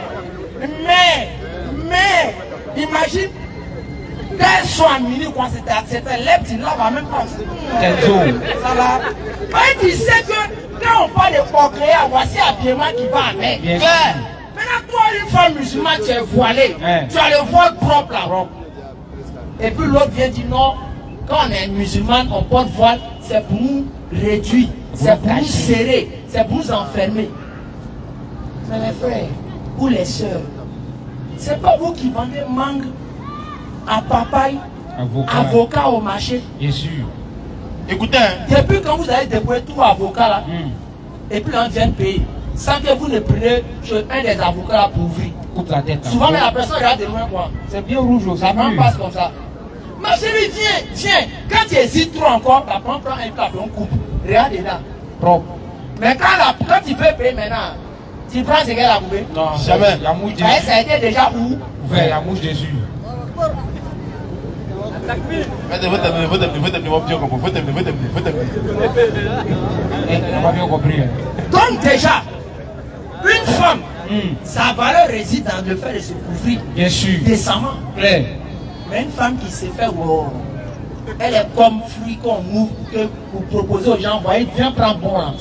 imagine, qu'elles soient en mini, quand c'était lèvres, tu laves en même temps. Ça là. Mais tu sais que quand on parle de Poclé, voici l'habillement qui va avec. Maintenant, toi, une femme musulmane, tu es voilée. Tu as le voile propre là. Et puis l'autre vient dire non, quand on est musulman, on porte voile, c'est pour nous réduire, c'est pour nous serrer, c'est pour nous enfermer. Mais les frères ou les sœurs, c'est pas vous qui vendez mangue à papaye, avocat au marché. Bien sûr. Écoutez, depuis quand vous allez déployer tout avocat là, et puis là on vient payer, sans que vous ne preniez un des avocats là pour ouvrir. La tête, souvent mais la personne regarde de loin quoi. C'est bien rouge aussi. Ça passe comme ça. Ma chérie, viens. Quand tu hésites trop encore, la prends un plat, on coupe. Regarde dedans. Propre. Mais quand tu veux payer maintenant, tu prends ce qu'elle a coupé. Non, jamais. Il y a mouche dessus. Ça a été déjà où? Ouvert, il y a mouche dessus. On va bien compris. Donc déjà, une femme, sa valeur réside dans le fait de se couvrir. Bien sûr. Décemment. Claire. Mais une femme qui s'est fait, elle est comme fruit qu'on ouvre pour proposer aux gens, voyez, viens prendre bon là.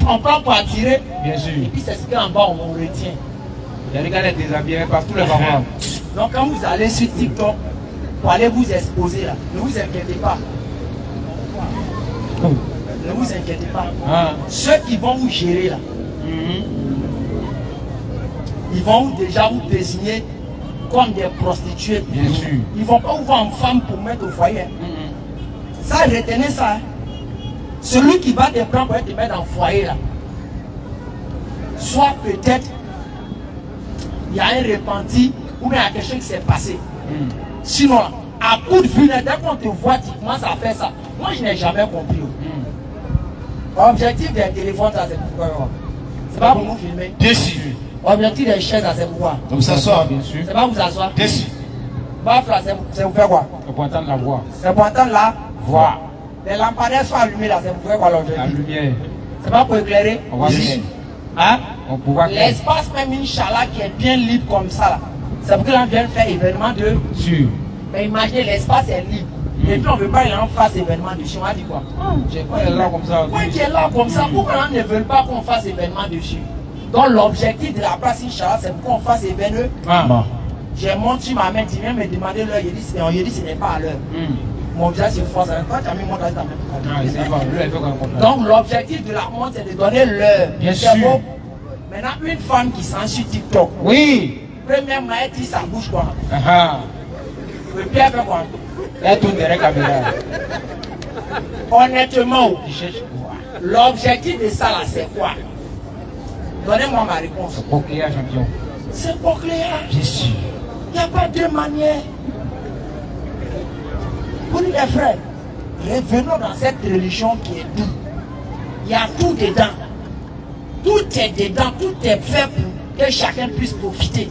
On prend pour attirer. Bien sûr. Et puis c'est ce qu'en bas on retient. Il y a des gars des habillés par tous les mamans. Donc quand vous allez sur TikTok, pour aller vous exposer là, ne vous inquiétez pas. Ne vous inquiétez pas. Ceux qui vont vous gérer là, ils vont déjà vous désigner comme des prostituées. Bien sûr. Ils ne vont pas vous voir en femme pour mettre au foyer. Ça, retenez ça. Hein. Celui qui va te prendre pour te mettre en foyer là, soit peut-être il y a un repenti ou bien il y a quelque chose qui s'est passé. Sinon, à coup de vue, dès qu'on te voit, tu commences à faire ça. Moi, je n'ai jamais compris. Objectif des téléphones, ça c'est pourquoi. C'est pas pour nous filmer. Dessus. Objectif des chaises, ça c'est pourquoi. Comme s'asseoir, bien sûr. C'est pas vous asseoir. Dessus. Bafla, c'est pour faire quoi? C'est pour entendre la voix. C'est pour entendre la Voix. Les lampadaires sont allumés là, c'est pour faire quoi La l'objectif? lumière. C'est pas pour éclairer. On va bien. Hein? On pourra clair. L'espace même, Inch'Allah, qui est bien libre comme ça là. C'est pour que l'on vienne faire événement de. Sûr. Mais imaginez, l'espace est libre. Et puis on ne veut pas qu'il en fasse événement dessus. On a dit quoi? J'ai pas est là comme ça. Oui, qui est là comme ça. Pourquoi on ne veut pas qu'on fasse événement dessus? Donc l'objectif de la place Inch'Allah, c'est pour qu'on fasse événement. Ah. J'ai monté ma main, tu viens me demander l'heure. Il dit ce n'est pas à l'heure. Mon visage se force. Toi, tu as mis mon âge dans donc l'objectif de la montre, c'est de donner l'heure. Bien sûr. Bon. Maintenant, une femme qui s'en sur TikTok. Oui. Premièrement, elle dit sa bouche quoi. Et puis elle fait quoi? Elle tourne derrière la caméra. Honnêtement, l'objectif de ça là, c'est quoi? Donnez-moi ma réponse. C'est pour clair, champion. C'est pour clair. Bien sûr. Il n'y a pas de manière. Pour les frères, revenons dans cette religion qui est douce. Il y a tout dedans. Tout est dedans, tout est fait pour que chacun puisse profiter.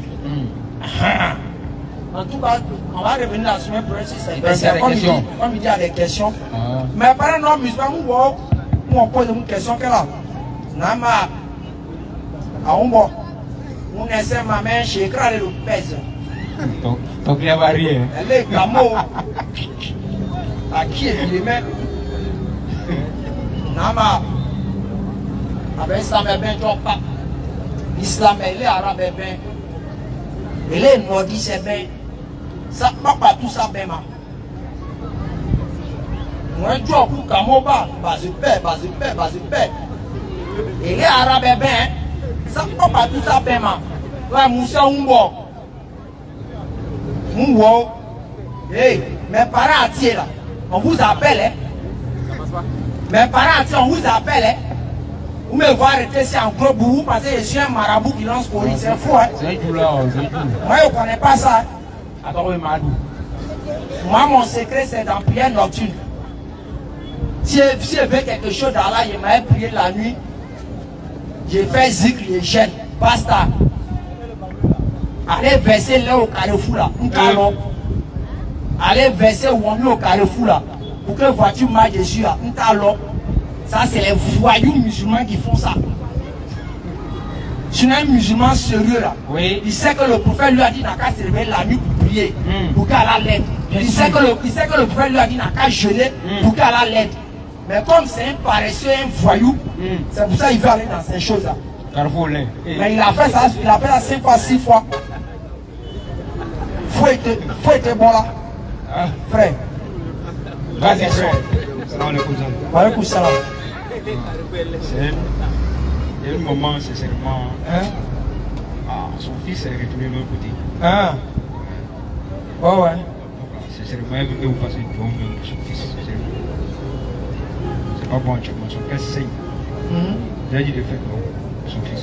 En tout cas, on va revenir la semaine prochaine. Comme il dit à des questions. Mais par exemple, on pose une question que là. Nama, on essaie ma main, j'ai écrasé le pèse. Donc il y a barrière. Elle est gamo. À qui est les mains? Nama. Avec Islam est bien, pas. Islam est arabe est bien. Elle est nordiste c'est bien. Ça pas partout ça bien. Moi je dois pour Kamoba, base. Elle est arabe est bien. Ça pas partout ça bien. Ouais, Moussa Umbo. Hey, mes parents attirent là. On vous appelle, hein? Mes parents attirent, on vous appelle, hein? Vous me voyez arrêter ici en gros bout parce que je suis un marabout qui lance Coris, c'est fou, hein? C'est tout là, c'est tout. Moi, je ne connais pas ça. Attends, oui, Madou. Moi, mon secret, c'est dans prière nocturne. Si je veux quelque chose dans là, je m'avais prié la nuit. Je fais zikr, je gêne. Basta. Allez verser là au carrefour là. Allez verser au carrefour là. Pour que la voiture marche dessus là. Ça, c'est les voyous musulmans qui font ça. C'est un musulman sérieux là. Oui. Il sait que le prophète lui a dit n'a qu'à se réveiller la nuit pour prier. Pour qu'elle a l'aide. Il sait que le prophète lui a dit n'a qu'à jeûner pour qu'elle a l'aide. Mais comme c'est un paresseux, un voyou, c'est pour ça qu'il veut aller dans ces choses-là. Mais il a fait ça 5 fois, 6 fois. Faut être bon là. Frère. Vas-y, frère. Salam salam. Il y a un moment, c'est seulement. Son fils est retourné de l'autre côté. Oh ouais. C'est seulement que vous fassiez du bon même pour son fils. C'est pas bon actuellement. Son père saigne. Il a dit de faire bon pour son fils.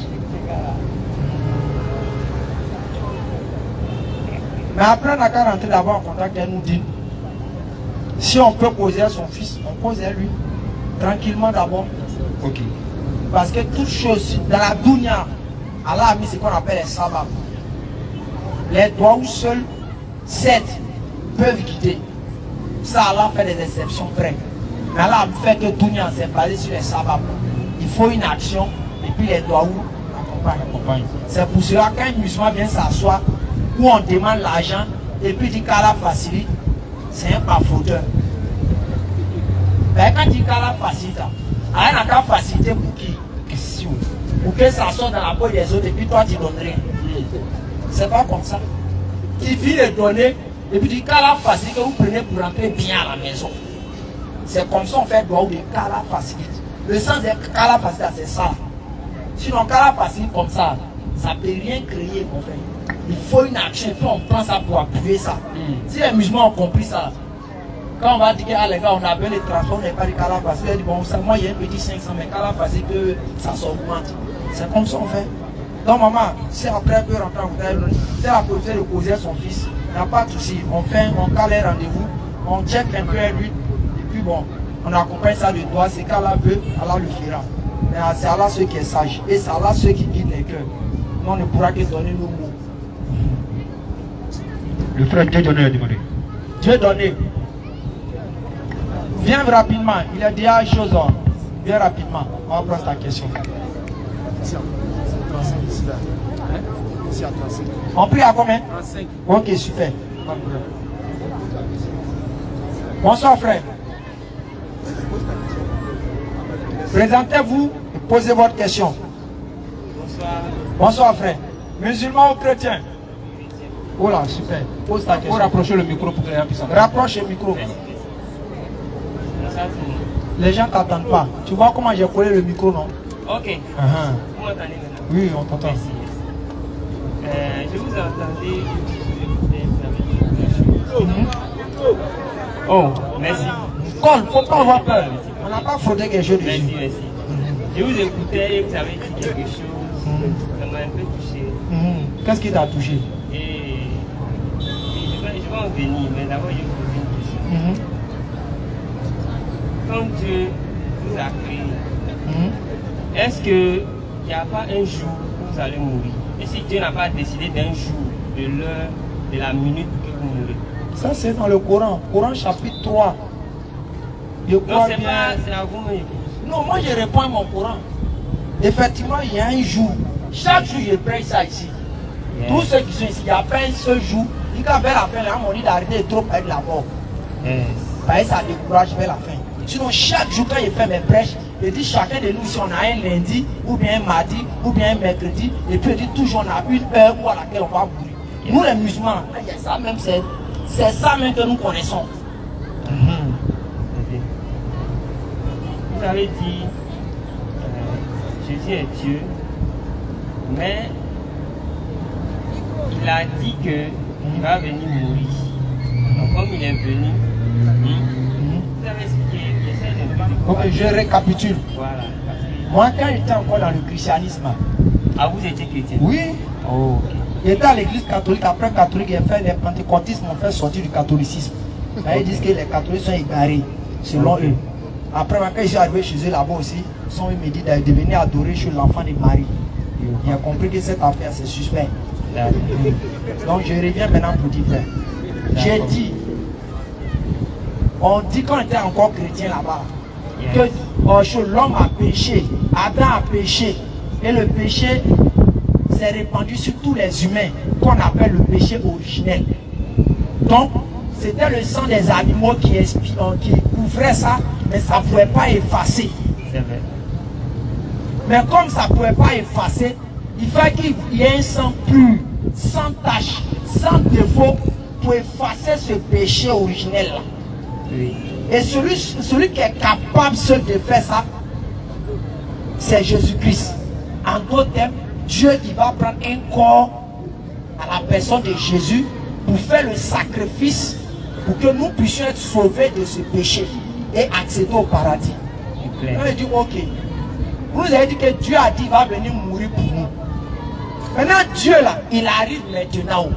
Mais après, on n'a qu'à rentrer d'abord en contact et nous dire si on peut poser à son fils, on pose à lui. Tranquillement d'abord. Ok. Parce que toute chose dans la dunya, Allah a mis ce qu'on appelle les sabab. Les doigts seuls, 7 peuvent guider. Ça, Allah fait des exceptions près. Mais Allah a fait que dunya, c'est basé sur les sabab. Il faut une action et puis les doigts accompagnent. C'est pour cela qu'un musulman vient s'asseoir, où on demande l'argent et puis dit qu'Allah facilite, c'est un bafouteur. Mais quand il dit qu'Allah facilite, Allah n'a qu'à faciliter pour qui? Pour que ça sorte dans la peau des autres et puis toi tu donnes rien. C'est pas comme ça. Tu finis de donner et puis tu dis qu'Allah facilite que vous prenez pour rentrer bien à la maison. C'est comme ça on fait droit de qu'Allah facilite. Le sens de qu'Allah facilite, c'est ça. Sinon qu'Allah facilite comme ça, ça ne peut rien créer mon frère. Il faut une action, puis on prend ça pour appuyer ça. Si les musulmans ont compris ça, quand on va dire que ah, les gars, on a besoin de transport, on n'est pas de Kala facile, bon, moi il y a un petit 500, mais Kala facile que ça s'augmente. C'est comme ça on fait. Donc maman, si après elle peut rentrer en hôtel, si elle a profité de poser son fils, il n'y a pas de souci. On cale un rendez-vous, on check un peu à lui, et puis bon, on accompagne ça de doigt. C'est qu'Allah veut, Allah le fera. Mais c'est Allah ceux qui est sage, et c'est Allah ceux qui guident les cœurs. Nous, on ne pourra que donner nos mots. Le frère Dieu donné a demandé. Dieu donné. Viens rapidement, il a dit une chose. Viens rapidement, on va prendre ta question. On prie à combien? 35. Ok, super. Bonsoir frère. Présentez-vous et posez votre question. Bonsoir. Bonsoir frère. Musulman ou chrétien? Oh là, super. Pose ta question. Il faut rapprocher le micro pour que les gens puissent entendre. Rapproche le micro. Les gens ne t'entendent pas. Tu vois comment j'ai collé le micro, non? Ok. Vous m'entendez maintenant? Oui, on t'entend. Merci. Je vous ai entendu. Oh, merci. Colle, il ne faut pas avoir peur. On n'a pas fraudé quelque chose de Merci, merci. Je vous écoutais et vous avez dit quelque chose. Ça m'a un peu touché. Qu'est-ce qui t'a touché? Et je vais en venir, mais d'abord je vais vous poser une question. Quand Dieu vous a créé, est-ce qu'il n'y a pas un jour où vous allez mourir? Et si Dieu n'a pas décidé d'un jour, de l'heure, de la minute que vous mourrez? Ça c'est dans le Coran, Coran chapitre 3. Je crois bien... c'est à vous même. Non, moi je réponds à mon Coran. Effectivement, il y a un jour. Chaque jour, je prêche ça ici. Yeah. Tous ceux qui sont ici, il n'y a pas un seul jour. Il y a vers la fin, là, on dit d'arrêter de trop perdre la mort. Parce que ça décourage vers la fin. Sinon, chaque jour, quand je fais mes prêches, je dis chacun de nous, si on a un lundi, ou bien un mardi, ou bien un mercredi, et puis je dis toujours, on a une heure où à laquelle on va mourir. Yeah. Nous, les musulmans, ça même, c'est ça même que nous connaissons. Vous avez dit, Jésus est Dieu, mais il a dit qu'il va venir mourir. Donc comme il est venu, vous avez expliqué, ok, je récapitule. Voilà. Moi, quand j'étais encore dans le christianisme. Ah, vous étiez chrétien? Oui. Oh, ok. J'étais à l'église catholique. Après catholique, j'ai fait les pentecôtistes m'ont fait sortir du catholicisme. Ils disent que les catholiques sont égarés, selon eux. Après, quand je suis arrivé chez eux là-bas aussi, ils m'ont dit de venir adorer chez l'enfant de Marie. J'ai compris que cette affaire, c'est suspect. Donc, je reviens maintenant pour dire, frère. J'ai dit, on dit qu'on était encore chrétien là-bas, que l'homme a péché, Adam a péché, et le péché s'est répandu sur tous les humains, qu'on appelle le péché originel. Donc, c'était le sang des animaux qui couvrait ça, mais ça ne pouvait pas effacer. C'est vrai. Mais comme ça ne pouvait pas effacer, il fallait qu'il y ait un sang pur, sans tache, sans défaut, pour effacer ce péché originel-là. Oui. Et celui qui est capable de faire ça, c'est Jésus-Christ. En d'autres termes, Dieu qui va prendre un corps à la personne de Jésus pour faire le sacrifice pour que nous puissions être sauvés de ce péché et accéder au paradis. On a dit ok. Vous nous avez dit que Dieu a dit qu'il va venir mourir pour nous. Maintenant Dieu là, il arrive maintenant.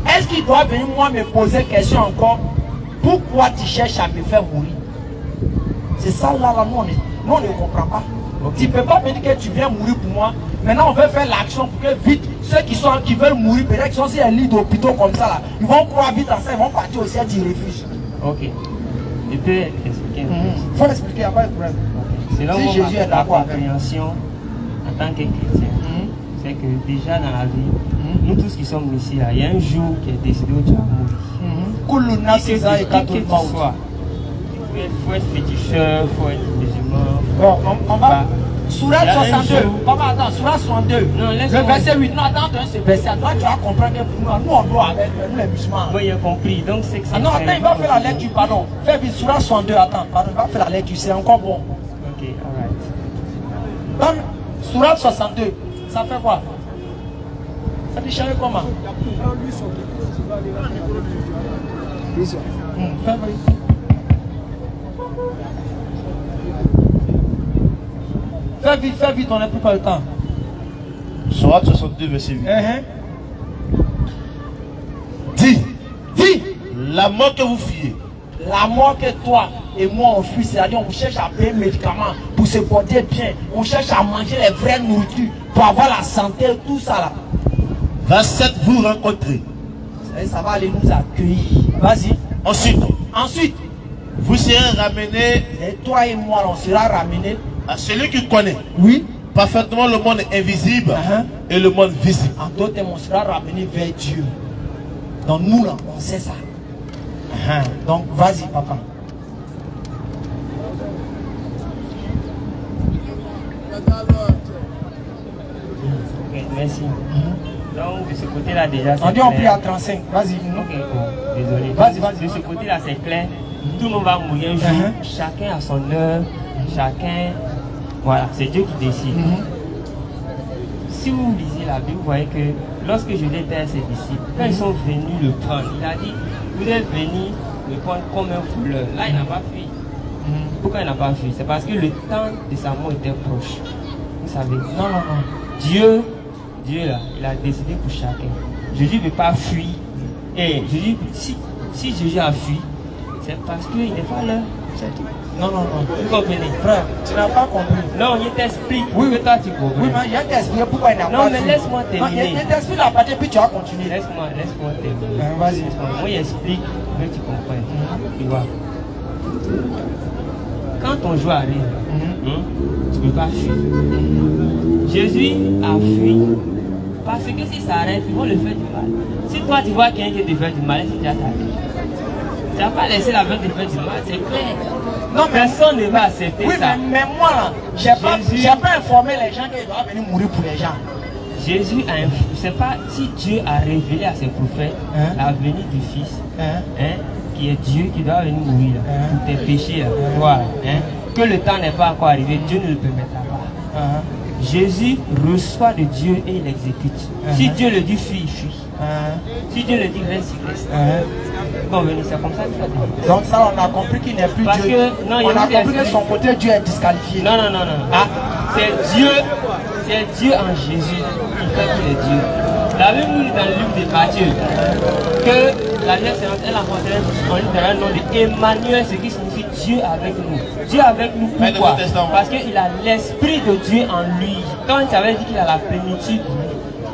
Est-ce qu'il doit venir moi me poser question encore? Pourquoi tu cherches à me faire mourir? C'est ça là, nous on ne comprend pas. Tu ne peux pas me dire que tu viens mourir pour moi. Maintenant on veut faire l'action pour que vite, ceux qui veulent mourir, peut-être qu'ils sont sur un lit d'hôpitaux comme ça là, ils vont croire vite à ça, ils vont partir au ciel, ils refusent. Ok. Je peux expliquer. Il faut l'expliquer, il n'y a pas de problème. C'est là où Jésus est la compréhension en tant que chrétien. C'est que déjà dans la vie, nous tous qui sommes ici, là, il y a un jour qui est décidé où tu vas mourir. Qui que tu sois. Il faut être féticheur, il faut être musulman. Bon, on va. Sourate 62. Papa, attends, Sourate 62. Non, le verset 8. Non, attends, ce verset. Toi, tu vas comprendre que nous, on doit avec nous les musulmans. Oui, j'ai compris. Donc, c'est que c'est. Ah non, attends, il va faire la lecture, pardon. Fais vite, Sourate 62. Attends, pardon, il va faire la lecture, c'est encore bon. Ok, alright. Donc, Sourate 62, ça fait quoi? Ça dit changer comment? Fais vite. Fais vite, on n'a plus pas le temps. Sourate 62, verset 8. Dis, la mort que vous fuyez. La mort que toi et moi on fuit, c'est-à-dire on cherche à payer médicaments pour se porter bien. On cherche à manger les vraies nourritures pour avoir la santé, tout ça là. Va cette vous rencontrer. Et ça va aller nous accueillir. Vas-y. Ensuite, vous serez ramenés. Et toi et moi, on sera ramenés à celui qui connaît. Oui. Parfaitement le monde invisible et le monde visible. En d'autres termes, on sera ramené vers Dieu. Donc nous là, on sait ça. Donc vas-y papa. Merci. Donc de ce côté-là déjà. On dit on prie à 35. Vas-y. Ok, bon, désolé. Vas-y. De ce côté-là c'est clair. Tout le monde va mourir un jour. Chacun a son heure. Chacun. Voilà, c'est Dieu qui décide. Si vous lisez la Bible, vous voyez que lorsque je l'étais à ses disciples, quand ils sont venus le prendre, il a dit, vous êtes venus le prendre comme un voleur. Là, il n'a pas fui. Pourquoi il n'a pas fui? C'est parce que le temps de sa mort était proche. Vous savez? Non. Dieu là, il a décidé pour chacun. Jésus ne veut pas fuir. Et Jésus, si Jésus a fui, c'est parce qu'il n'est pas là. C'est tout. Non. Vous comprenez? Frère, tu n'as pas compris. Non, il t'explique. Oui, que toi tu comprends. Oui, mais il t'explique pourquoi il n'a pas fui. Non, mais laisse-moi terminer. Il t'explique la partie, puis tu vas continuer. Laisse-moi terminer. Vas-y. Moi, il explique que tu comprends. Tu vois. Quand ton jour arrive, tu ne peux pas fuir. Jésus a fui. Parce que si ça arrête, ils vont le faire du mal. Si toi tu vois quelqu'un qui te fait du mal, c'est déjà tardé. Tu n'as pas laissé la bête te faire du mal, c'est clair. Non, personne ne va accepter ça. Mais moi là, j'ai pas informé les gens qu'ils doivent venir mourir pour les gens. Jésus a je ne sais pas si Dieu a révélé à ses prophètes la venue du Fils, qui est Dieu qui doit venir mourir pour tes péchés. Voilà, que le temps n'est pas encore arrivé, Dieu ne le permettra pas. Jésus reçoit de Dieu et il exécute. Si Dieu le dit fuis, il fuit. Si Dieu le dit reste, il reste. Bon, c'est comme ça qu'il a dit. Donc ça, on a compris qu'il n'est plus parce Dieu. Que, non, on a compris que son côté Dieu est disqualifié. Non. C'est Dieu en Jésus qui fait qu'il est Dieu. La Bible nous dit dans le livre de Matthieu que la Vierge Sainte, elle a rencontré en littéral le nom de Emmanuel, ce qui signifie Dieu avec nous. Dieu avec nous, pourquoi? Parce qu'il a l'esprit de Dieu en lui. Quand il avait dit qu'il a la plénitude,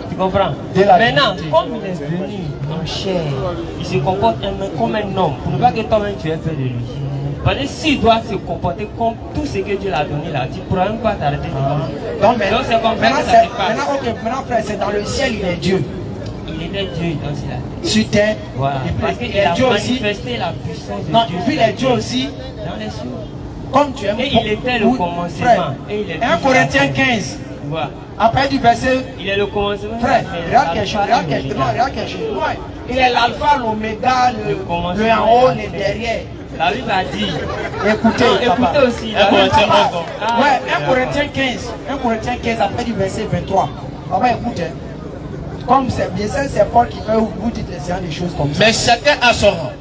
tu comprends? Maintenant, comme il est venu en chair, il se comporte comme un homme, pour ne pas que toi-même tu aies peur de lui. Parce que s'il doit se comporter comme tout ce que Dieu l'a donné là, tu ne pourras même pas t'arrêter de Donc c'est comme ça que ça se passe. Maintenant, frère, c'est dans le ciel, il est Dieu. Il était Dieu dans la terre. Sur terre. Voilà. Parce qu'il a manifesté la puissance de Dieu. Et puis il est Dieu aussi. Dans les cieux. Comme tu aimes. Et il était le commencement. Frère, et il est 1 Corinthiens 15. Voilà. Après du verset. Il est le commencement. Frère, regarde quelque chose. Il est l'alpha, l'oméga, le en haut, le derrière. La Bible a dit. Écoutez, écoutez aussi. 1 Corinthiens 15. 1 Corinthiens 15, après du verset 23. Papa, écoutez. Comme c'est bien, c'est Paul qui fait vous dites des choses comme ça. Mais chacun a son rang.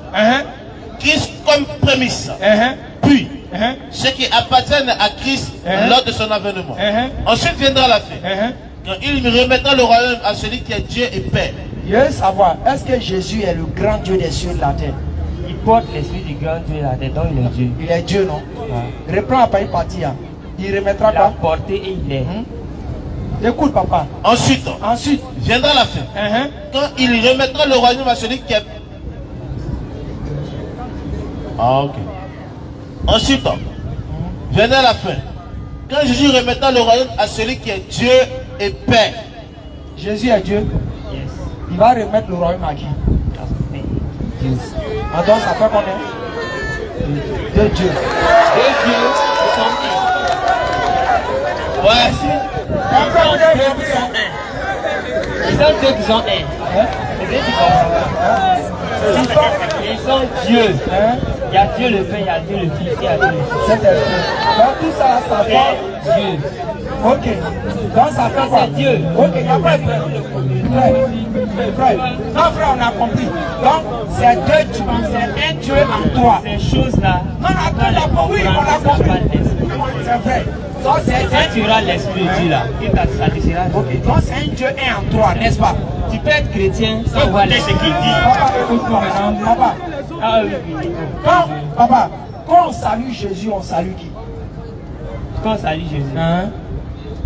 Christ comme prémisse. Puis, ceux qui appartiennent à Christ lors de son avènement. Ensuite viendra la fin. Quand il remettra le royaume à celui qui est Dieu et Père. Je veux savoir, est-ce que Jésus est le grand Dieu des cieux et de la terre? Il porte l'esprit du grand Dieu de la terre, donc il est Dieu. Il est Dieu, non? Reprends après une partie. Il remettra quoi? Il a porté et il est. Écoute, papa. Ensuite viendra la fin. Quand il remettra le royaume à celui qui est. Ok. Ensuite, viendra la fin. Quand Jésus remettra le royaume à celui qui est Dieu et Père. Jésus est Dieu. Yes. Il va remettre le royaume à qui? Dieu. Alors ça fait combien? De Dieu. De Dieu. Ouais. Ils sont deux qui sont un. Ils sont Dieu. Il y a Dieu le Père, il y a Dieu le Fils, il y a Dieu le Fils. Donc tout ça, ça fait Dieu. Ok. Donc ça fait quoi? C'est Dieu. Ok, il n'y a pas de frère. Non, frère, on a compris. Donc c'est deux Dieux, c'est un Dieu en toi. Ces choses-là. Non, oui, on a compris. C'est vrai. Donc Quand tu auras l'esprit de Dieu là, ça te sera. Ok, donc c'est un Dieu un en trois, n'est-ce pas? Tu peux être chrétien sans voir l'esprit qu'il dit. Papa, écoute-moi maintenant. Papa, Ah oui. papa, quand on salue Jésus, on salue qui? Quand on salue Jésus, Hein?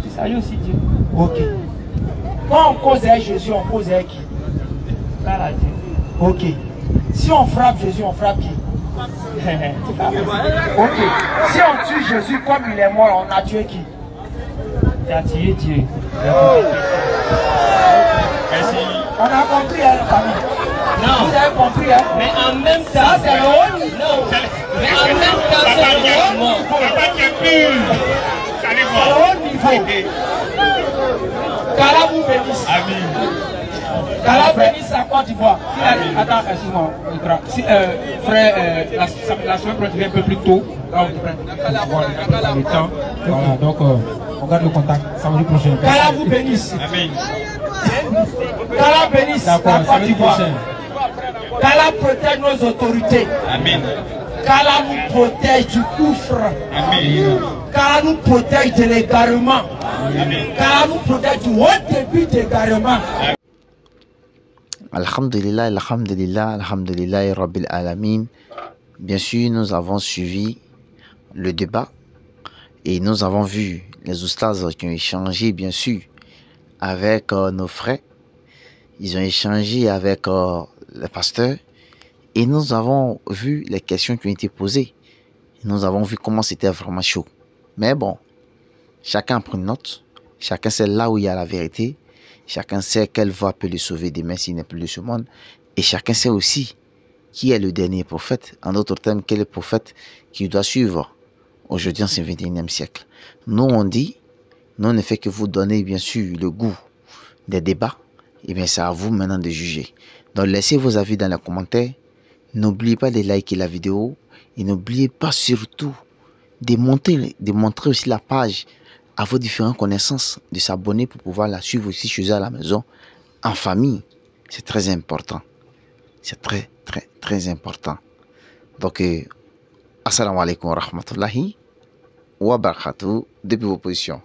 tu salues aussi Dieu. Ok. Quand on cause avec Jésus, on cause avec qui? Par à Dieu. Ok. Si on frappe Jésus, on frappe qui? Ok. Si on tue Jésus comme il est mort, on a tué qui? Tu as tué Dieu. Merci. On a compris, hein, la famille. Non. Vous avez compris, hein? Mais en même temps, Ça, c'est le haut niveau. non. Mais en même temps, c'est le haut niveau. Papa qui est pur. Salut C'est moi. le haut niveau. Qu'Allah vous bénisse. Amen. Qu'Allah bénisse la Côte d'Ivoire. Attends, excuse-moi. Frère, la semaine prochaine, tu viens un peu plus tôt. Là, on te prend le temps. Voilà, donc on garde le contact. Samedi prochain. Qu'Allah vous bénisse. Amen. Qu'Allah bénisse la D'accord, Côte samedi d'Ivoire. prochain. Qu'Allah protège nos autorités. Amen. Qu'Allah nous protège du gouffre. Amen. Qu'Allah nous protège de l'égarement. Amen. Qu'Allah nous protège du haut début d'égarement. Alhamdulillah, alhamdulillah, alhamdulillah, rabbil alamin. Bien sûr, nous avons suivi le débat et nous avons vu les oustas qui ont échangé, bien sûr, avec nos frères. Ils ont échangé avec les pasteurs et nous avons vu les questions qui ont été posées. Nous avons vu comment c'était vraiment chaud. Mais bon, chacun prend une note. Chacun sait là où il y a la vérité. Chacun sait quelle voie peut le sauver demain s'il n'est plus de ce monde. Et chacun sait aussi qui est le dernier prophète. En d'autres termes, quel est le prophète qui doit suivre aujourd'hui en ce 21e siècle. Nous, on dit, nous ne fait que vous donner bien sûr le goût des débats. Et bien c'est à vous maintenant de juger. Donc laissez vos avis dans les commentaires. N'oubliez pas de liker la vidéo. Et n'oubliez pas surtout de montrer aussi la page à vos différentes connaissances, de s'abonner pour pouvoir la suivre aussi chez eux à la maison, en famille. C'est très important. C'est très, très, très important. Donc, assalamu alaikum wa rahmatullahi wa barakatuh depuis vos positions.